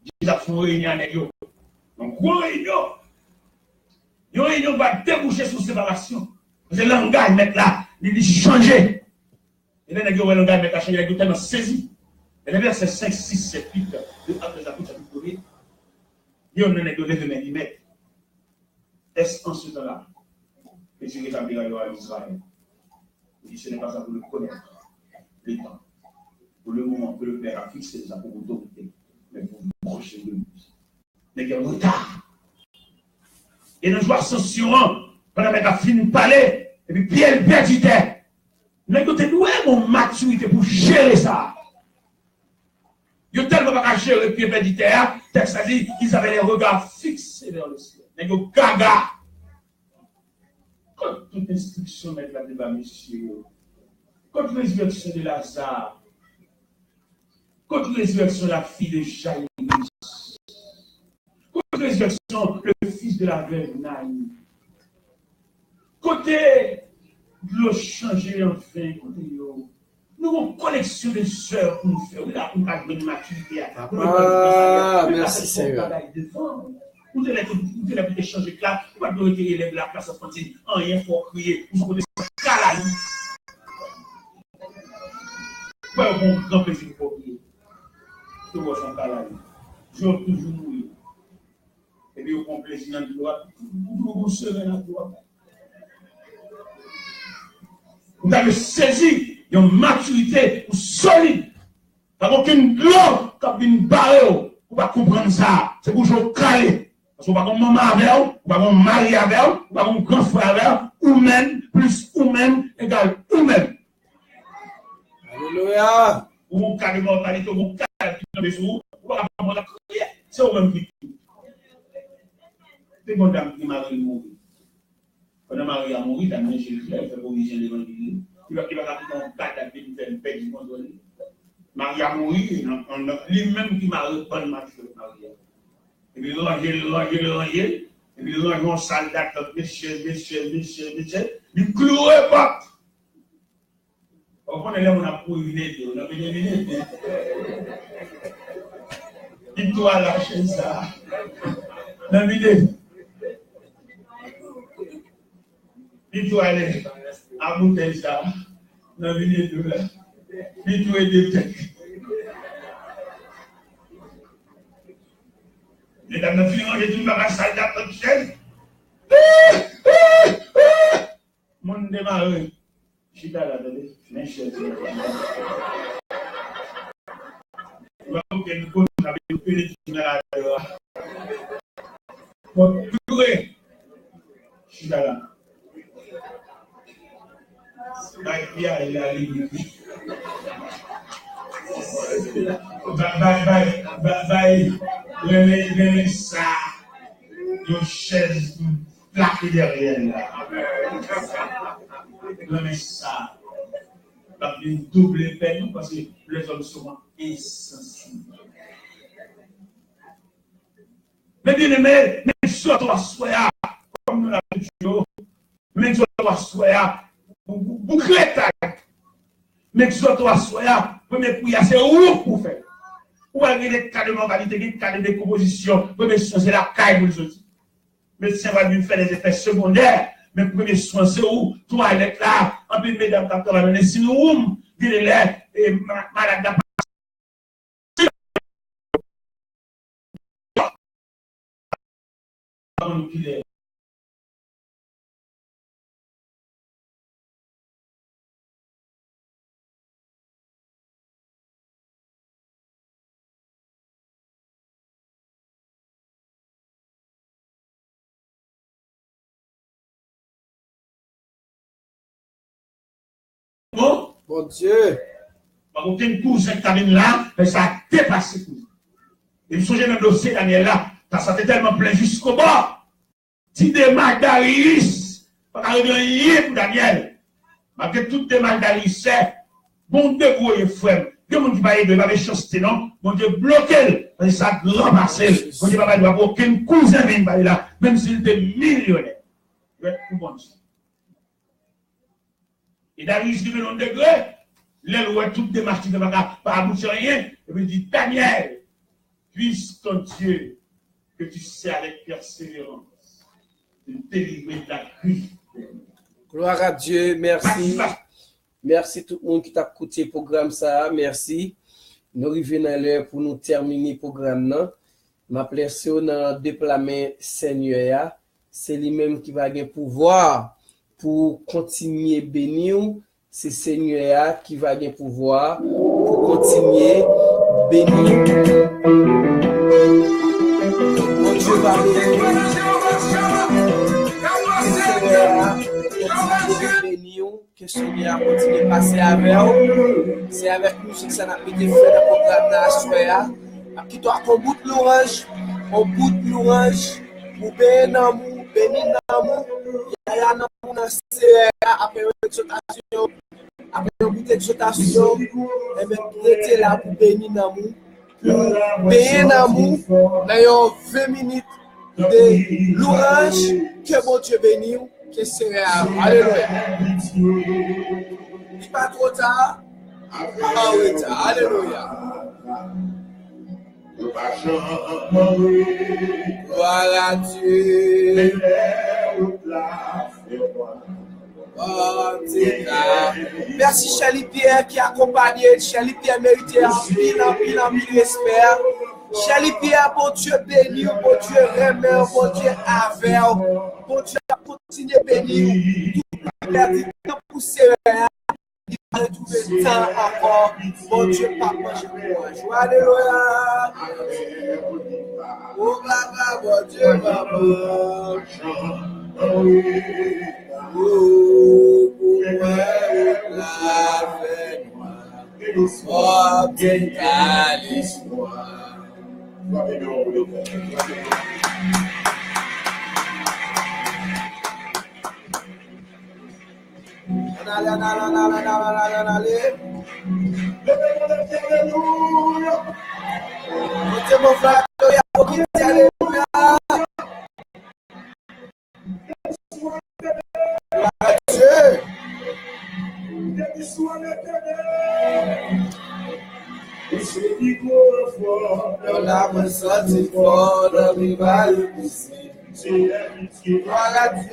Jésus a fait une réunion avec eux. Donc, une réunion. Une réunion va déboucher sur séparation. Parce que le langage, mec là, il dit changer. Et là, le langage, mec, a changé, il a tellement saisi. Et les versets 5, 6, 7, 8, après la bouche à tout courir, il y a un négocié de millimètres. Est-ce en ce temps-là que Dieu rétablira à Israël? Il dit ce n'est pas ça pour le connaître, le temps, pour le moment que le Père a fixé ça pour l'autorité, mais pour vous procher de lui. Mais il y a un retard. Et nous jouons ascension, pendant que la fille nous parlait, et puis Pierre perdit terre. Mais vous avez une maturité pour gérer ça. Ils ont tellement pas gérer le pied de terre, texte a dit qu'ils avaient les regards fixés vers le ciel. Mais ils gaga. Quand toute instruction est la débat, monsieur, quand résurrection de Lazare, quand résurrection de la fille de Jaïrus, quand résurrection le fils de la veuve Naïm, côté de l'eau changer enfin, côté nous avons une collection de sœurs pour nous faire, pour nous faire une maturité. Ah, merci Seigneur. Vous allez échanger classe, vous allez élève la classe enfantine, rien pour crier, vous allez calaille. Vous avez un grand plaisir pour crier. Tout le monde calaille. Je vais toujours mourir. Et puis, vous avez un plaisir dans le droit, vous serez dans le droit. Vous avez saisi une maturité solide. Vous n'avez aucune gloire qui a une barre. Vous ne pouvez pas comprendre ça. C'est pour vous caler. Parce que vous n'avez pas maman avec vous, vous n'avez pas mari avec vous, vous n'avez pas grand frère avec vous, ou même plus ou même égale ou même. Alléluia. Ou mon cas de mortalité, ou mon cas de vous, vous n'avez pas la prière. C'est au même prix. C'est une dame qui m'a mourir. Quand Marie a mouru, il a mis Jésus, il a fait provision de l'évangile. Il va rappeler mon cas d'habiter, il fait une paix du monde. Marie a mouru, lui-même qui m'a répondu ma fille, Marie. Et puis, et puis, mon soldat, monsieur, il clouait pas. On est là, on a pour une aide, on a une aide. Il doit lâcher ça. On a une aide. Il doit aller à bouteille ça. On a une aide là. Il doit aider peut-être. Mesdames, nous finissons, j'ai dit, ma salle d'approche. Mon démarré. Je suis là, attendez. Mais je suis là. Je vais vous dire que vous avez une petite là. Pour pleurer. Je suis là. Bye, il a limité. Bye. Le ça, une chaise plaquée derrière là. Le ça, une double peine parce que les hommes sont insensibles. Mais bien aimé, mais soit toi soya, comme nous l'avons dit, mais soit toi soya, boucler ta. Mais soit toi soya, premier prière c'est où pour faire. Ou avez des cas de mortalité, des cas de décomposition, premier soin c'est la caille pour les autres. Mais ça va lui faire des effets secondaires. Mais premier soin c'est où? Toi, elle est là, en plus, mesdames, quand on va venir, si nous, dis-le-les, et malade n'a pas. Bon Dieu. Par aucun cousin qui vient là, mais ça a dépassé cousin. Et je me même dossier Daniel là, ça était tellement plein jusqu'au bord. Si des Magdalius, pas rien pour Daniel. Malgré toutes les Magdalius, c'est bon Dieu, vous frère. Dieu mon Dieu pas aider, pas méchanceté non. Mon Dieu bloqué, parce que ça grand marché. Mon Dieu pas doit aucun cousin vient là, même s'il était millionnaire. Je vais tout bon. Et Darius qui veut un degré, là où toutes les marches ne vont pas aboutir à rien, et puis il dit, Daniel, puisse ton Dieu, que tu sais avec persévérance, de délivrer de la crise. Gloire à Dieu, merci. Merci tout le monde qui t'a écouté le programme ça, merci. Nous arrivons à l'heure pour nous terminer le programme. Ma place dans déploiement Seigneur, c'est lui-même qui va avoir pouvoir pour continuer bénir, c'est Seigneur qui va avoir pouvoir pour continuer bénir. Mon Dieu va bénir. béni, que le Seigneur continue de passer avec nous. C'est avec nous que ça n'a pas été fait dans le programme national. Qui doit qu'on bout de l'orange, pour bénir nous, il y a un amour dans après une exhortation, après une bout d'exhortation, et bien, prêtez là pour bénir nous, pour bénir nous, dans 20 minutes de l'orange, que mon Dieu bénisse, que c'est alléluia. Il n'est pas trop tard, pas oui tard, alléluia. Gloire à Dieu. Merci Chélie Pierre qui a accompagné. Chélie Pierre mérite un pile respect. Chélie Pierre, bon Dieu béni, bon Dieu remet, bon Dieu avec, bon Dieu continue à bénir. Tout perdu, poussé. Il va retrouver le temps encore. Bon Dieu, papa, je crois. Joie, alléluia. Oh, papa, bon Dieu, papa. Oh, oh, t'es allez. Mon frère, alléluia. Dieu. La sorti fort, le rival ici. Gloire à Dieu.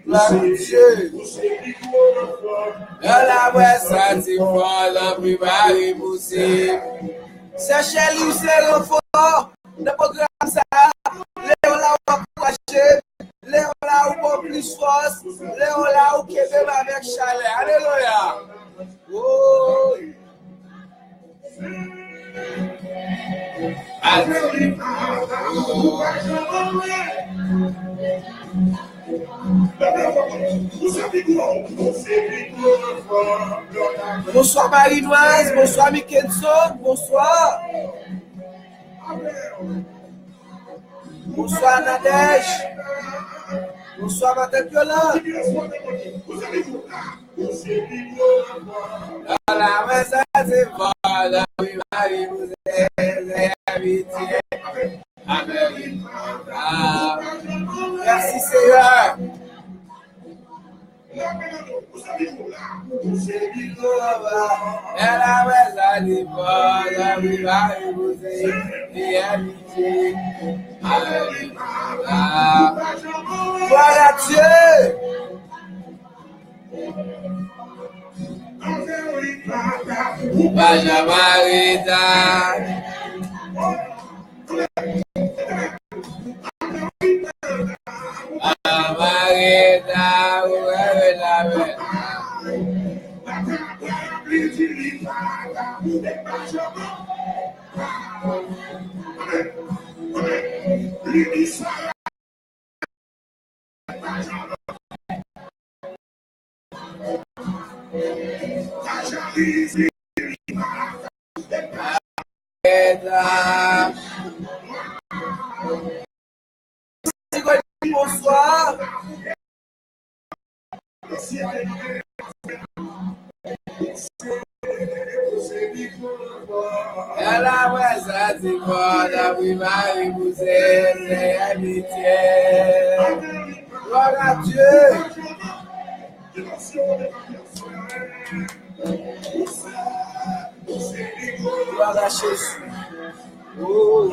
La Dieu. La voix sorti fort, le rival ici. C'est chez lui, c'est l'enfant. Le programme ça. Léon là où encourager. Léon là où plus force. Léon là où qui même avec chaleur. Alléluia. Oh. Bonsoir Marie-Noise, bonsoir Mikenson, bonsoir. Bonsoir Nadège. Bonsoir Matin Yolande. La messe c'est voilà, oui, Marie, vous êtes invité. Amen. Merci Seigneur. La messe c'est voilà, oui, Marie, vous êtes invité. Amen. Gloire à Dieu. Bajamarita. Amarita, bonsoir. La voix du monde, oui, Marie, vous êtes amitié. Gloire à Dieu. Gloire à Jésus. Oh,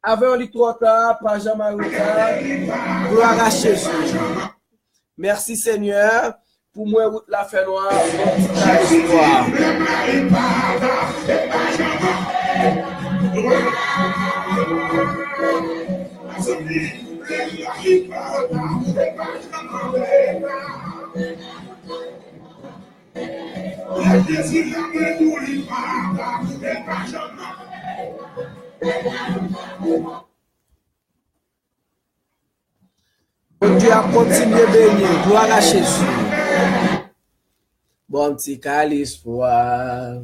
Avec les trois tas, Pajamaruta, gloire à Jésus. Merci Seigneur. Pour moi, route la fait noire, Dieu a continué bénir. Gloire à Jésus. Bon petit calice foi.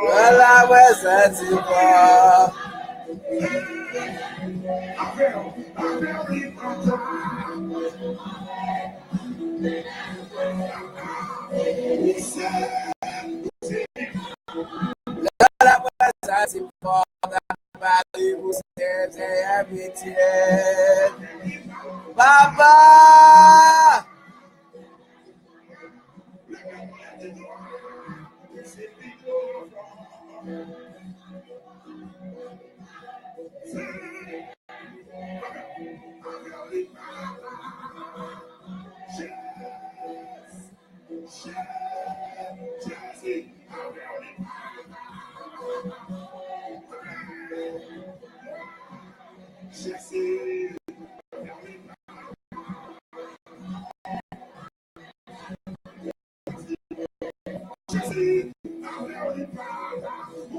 Voilà, ouais, ça t'y va. Voilà, ouais, ça t'y va. Paris, vous c'est amitié. Papa!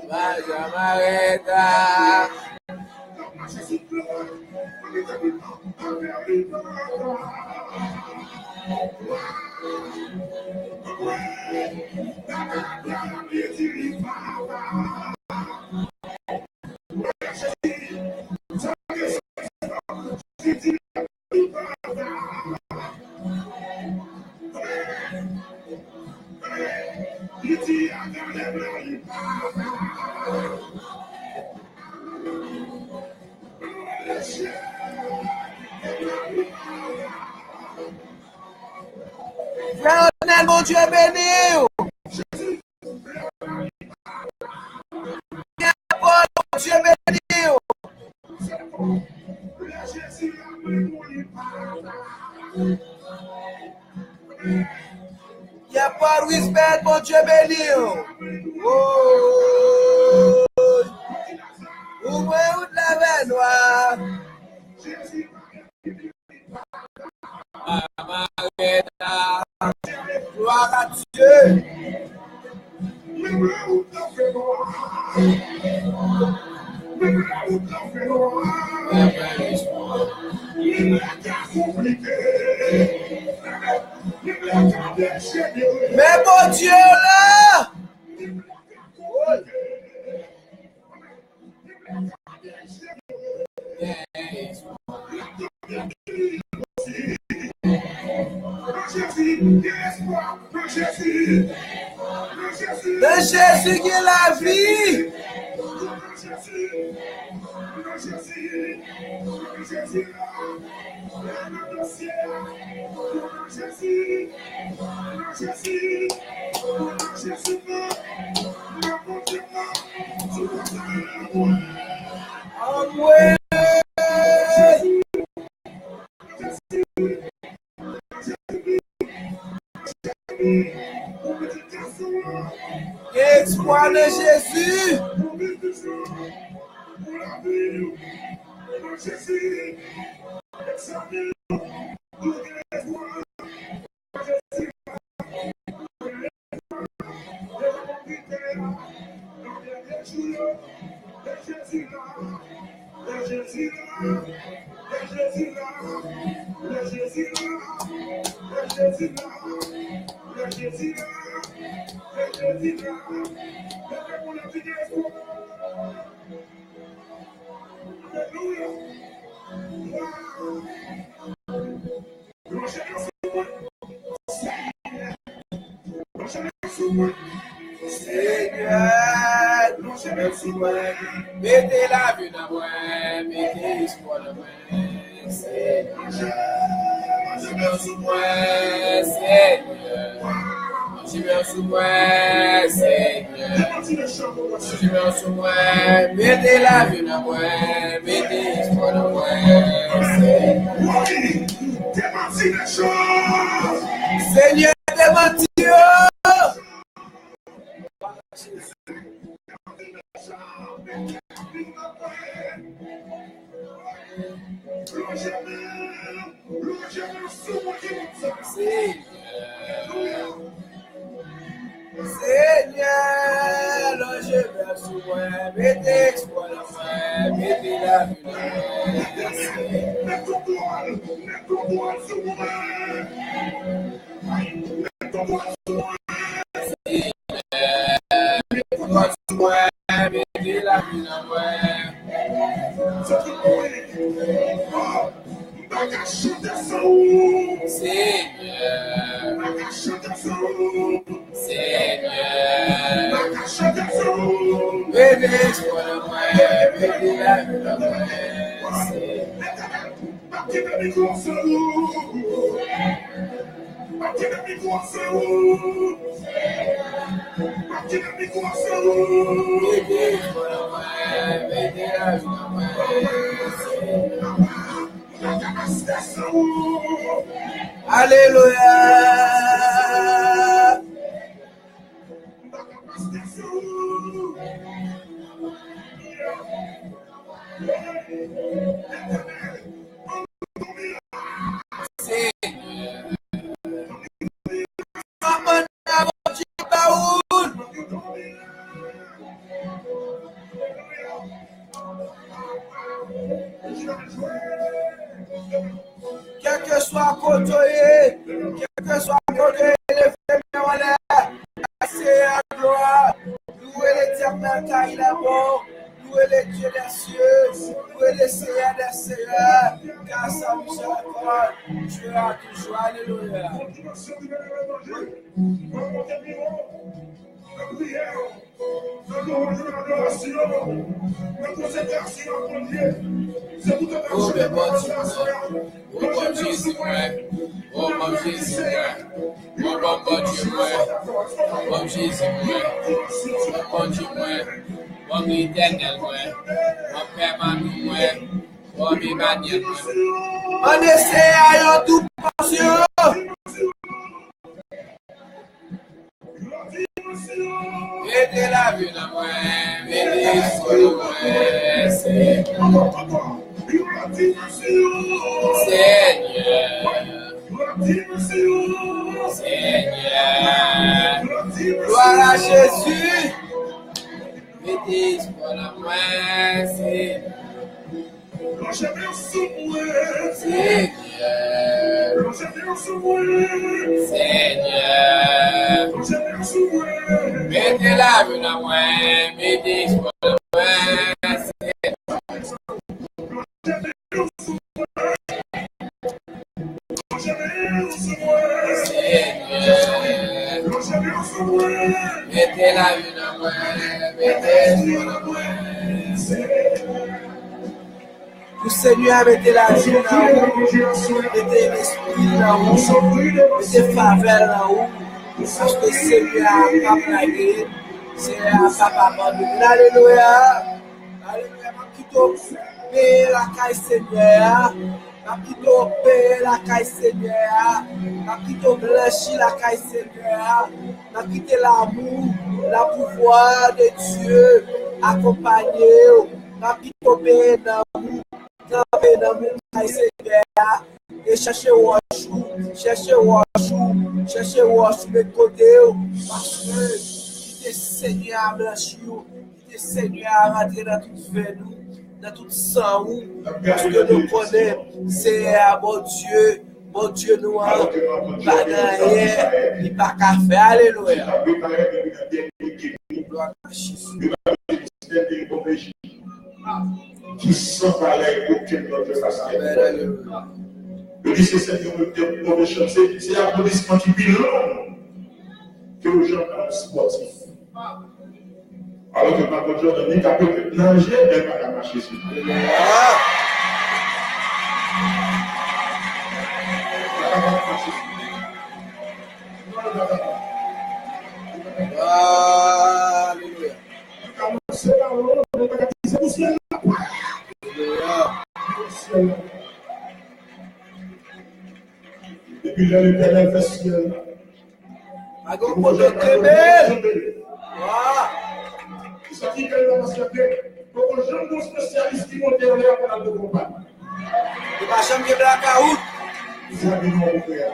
Vaya Mareta. Frère Onel, mon Dieu béni. Paul, mon Dieu béni. Il n'y a pas de respect, mon Dieu béni. Oh, où est la noire? Gloire à Dieu. Mais mon Dieu là. De Jésus qui est la vie. Amen. Espoir de Jésus. Mettez la vie dans moi, mettez l'espoir dans moi, Seigneur. Marche sur moi, Seigneur. Marche sur moi, Seigneur. Marche sur moi, mettez la vie dans moi, mettez l'espoir dans moi, Seigneur. Seigneur, démentis. Seigneur, l'ange vers sous moi, mettez espoir dans moi, mettez la vie dans moi, mettez la vie dans moi. Alléluia. Quel que soit côté, quel que soit côté, les femmes en l'air, c'est à gloire. Louez l'éternel car il est bon. Louez les dieux des cieux. Louez les seigneurs des seigneurs. Car sa miséricorde, Dieu a toujours. Alléluia. Oh, mais bon Jésus, oh, bon Jésus, oh, bon Dieu, bon Jésus, bon Dieu, bon éternel, bon Père Manou, bon Emmanuel, on essaie à tout passion. Mettez la vie dans moi, mettez l'espoir dans moi, Seigneur. Seigneur, gloire à Jésus. Mettez l'espoir dans moi, Seigneur. Seigneur, mettez la vie dans moi, mettez l'espoir dans moi, Seigneur. Mettez la vie dans moi, mettez l'espoir dans moi, Seigneur. Le Seigneur mettez la vie là haut, mettez l'esprit là haut, mettez faveur là haut, parce que Seigneur n'a pas plagué, Seigneur n'a pas abandonné. Alléluia. Alléluia. Ma quitte paix la caille Seigneur. Ma quitte paix la caille Seigneur. Ma quitte blanchir la caille Seigneur. Ma quitte l'amour, la pouvoir de Dieu accompagné. Ma quitte paix d'amour. Dans mon Seigneur, et cherchez Washou, de côté, parce que il est Seigneur à blanchir, il est Seigneur à rentrer dans toute veine, dans toute sang, parce que nous connaissons, c'est bon Bon Dieu, nous, pas rien, ni pas qu'à faire. Alléluia. Gloire à Jésus. Qui s'en valait aucun autre façon. Le dit c'est cette mauvais chance, c'est l'applaudissement qui bilan que les gens sont sportifs. Alors que par contre, on est capable de nager, mais pas de marcher sur le terrain. Alléluia. Depuis là, l'Éternel fait ciel. Ça dit que dans ce cas, pour que je me spécialiste qui monte en l'air pour la campagne. Il va jamais de la caout. Vous avez mon frère,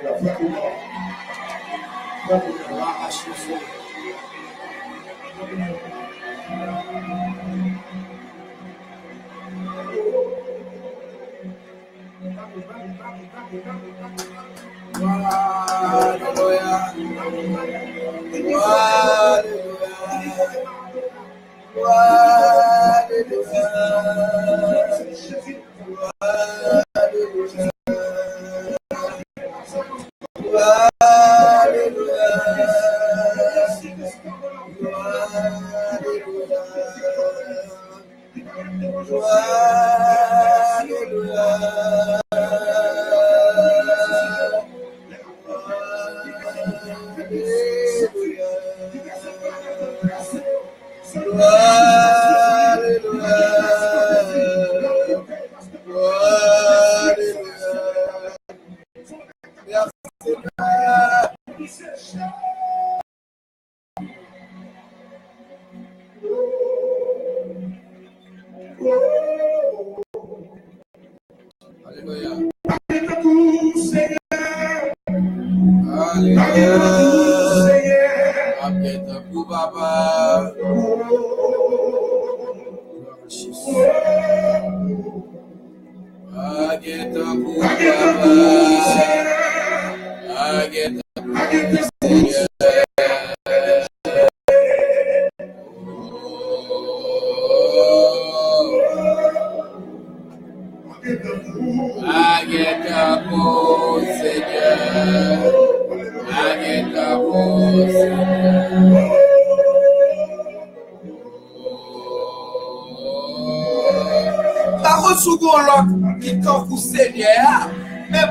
Qui t'en pour Seigneur, mais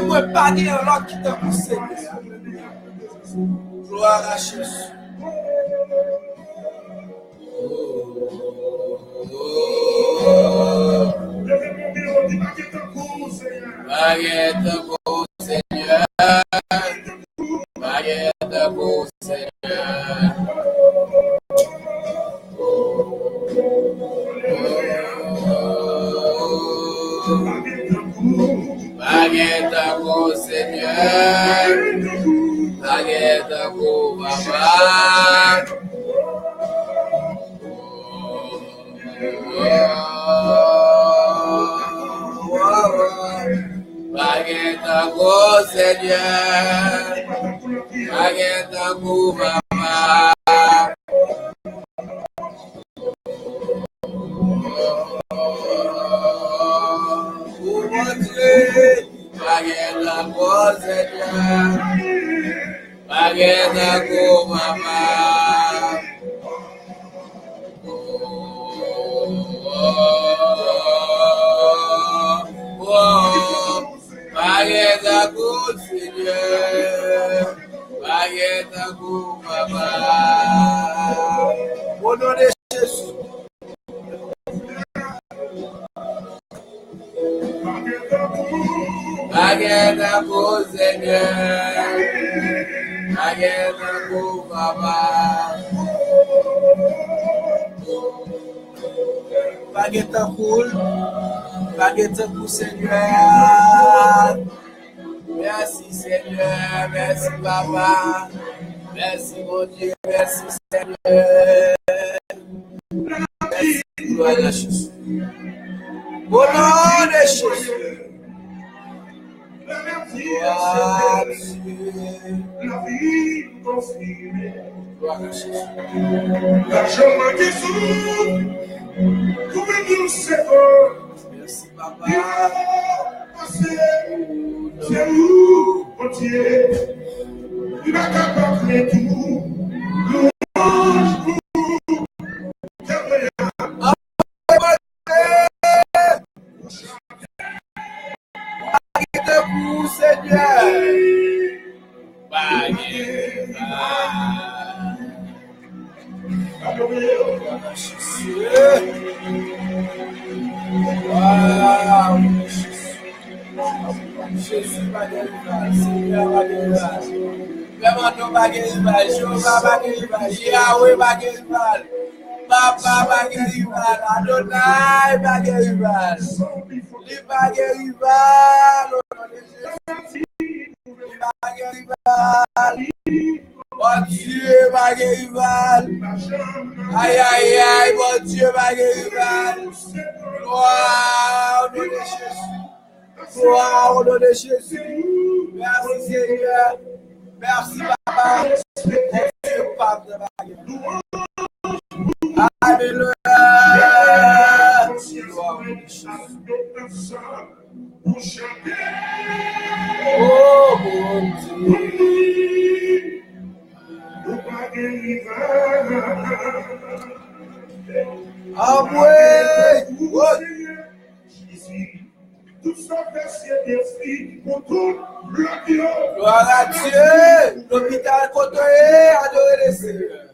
moi, pas ni un l'autre qui t'en pour Seigneur. Gloire à Jésus. Baguette pour Seigneur, baguette pour Seigneur. Baguette pour Seigneur, baguette pour Papa. Baguette pour Seigneur, baguette pour Papa. Baguette pour Seigneur, baguette pour Papa. Baguette pour Seigneur, baguette pour Papa. Au nom de Jésus. Baguette pour Seigneur, baguette pour Papa. Baguette pour Seigneur. Merci Seigneur, merci Papa. Merci mon Dieu, merci Seigneur. Merci, gloire à Jésus. Au nom de Jésus. La vie Gloire à est Dieu. la vie confirmée. Gloire à Jésus. La chemin qui s'ouvre, combien nous séparons. Merci, Papa. C'est où, mon Dieu, il n'a qu'à parler tout. Louange pour Vous, Seigneur. Jésus va guérir, Seigneur va guérir. Vraiment, nous va guérir, Jéhovah va guérir, Yahweh va guérir, Papa va guérir, Adonai va guérir. Il va guérir, il va guérir. Mon Dieu va guérir. Aïe, aïe, aïe, mon Dieu va guérir. Gloire au nom de Jésus. Gloire au nom de Jésus. Merci Seigneur. Merci Papa. Dieu Papa de la guerre. Alléluia. Gloire au nom de Jésus. Oh mon Dieu. Ah ouais. Gloire à Dieu. L'hôpital côté, adorez le Seigneur.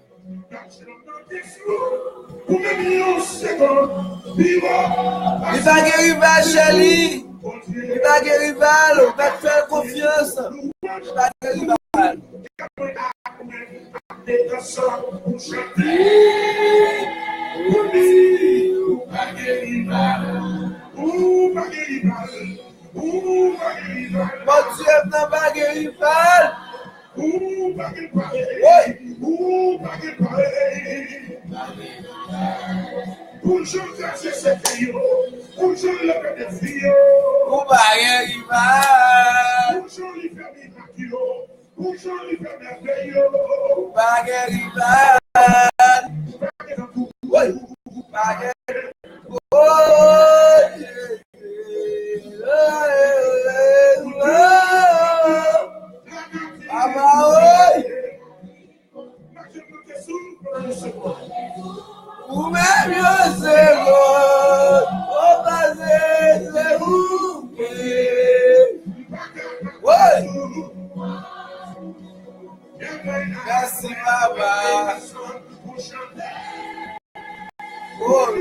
Il va guérir Chélie. Il va guérir Val. On va te faire confiance. Il va guérir Val. Mon Dieu, n'a pas guéri Val. Merci, Papa. Oh,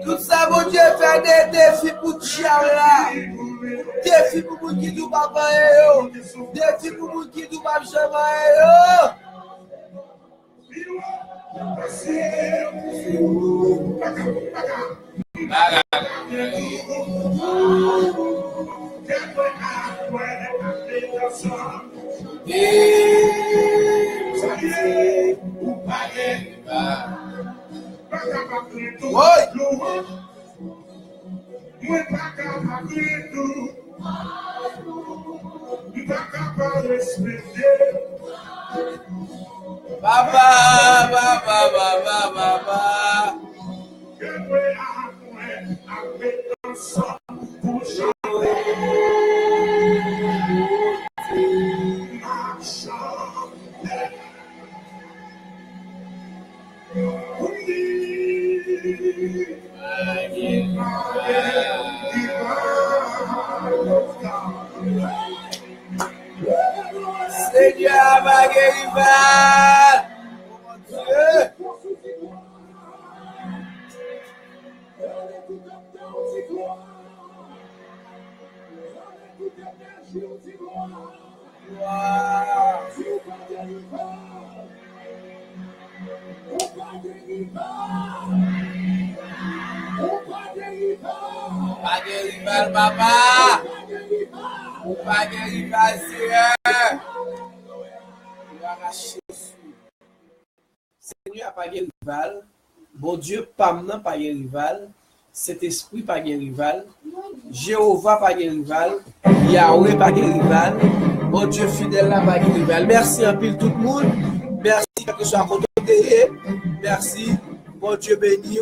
tout ça, mon Dieu, fait des défis pour Tchiala. Défis pour vous qui nous papa et défis pour vous qui nous papa jamais. Seigneur, ma guérison. Pas de rival, papa. Pas de rival, Seigneur. Tu arraches. Seigneur, pas de rival. Bon Dieu, Pamna, pas de rival. Cet esprit, pas de rival. Jéhovah, pas de rival. Yahweh, pas de rival. Bon Dieu fidèle, là, pas de rival. Merci en pile tout le monde. Merci que ce soit à côté. Merci. Bon Dieu béni.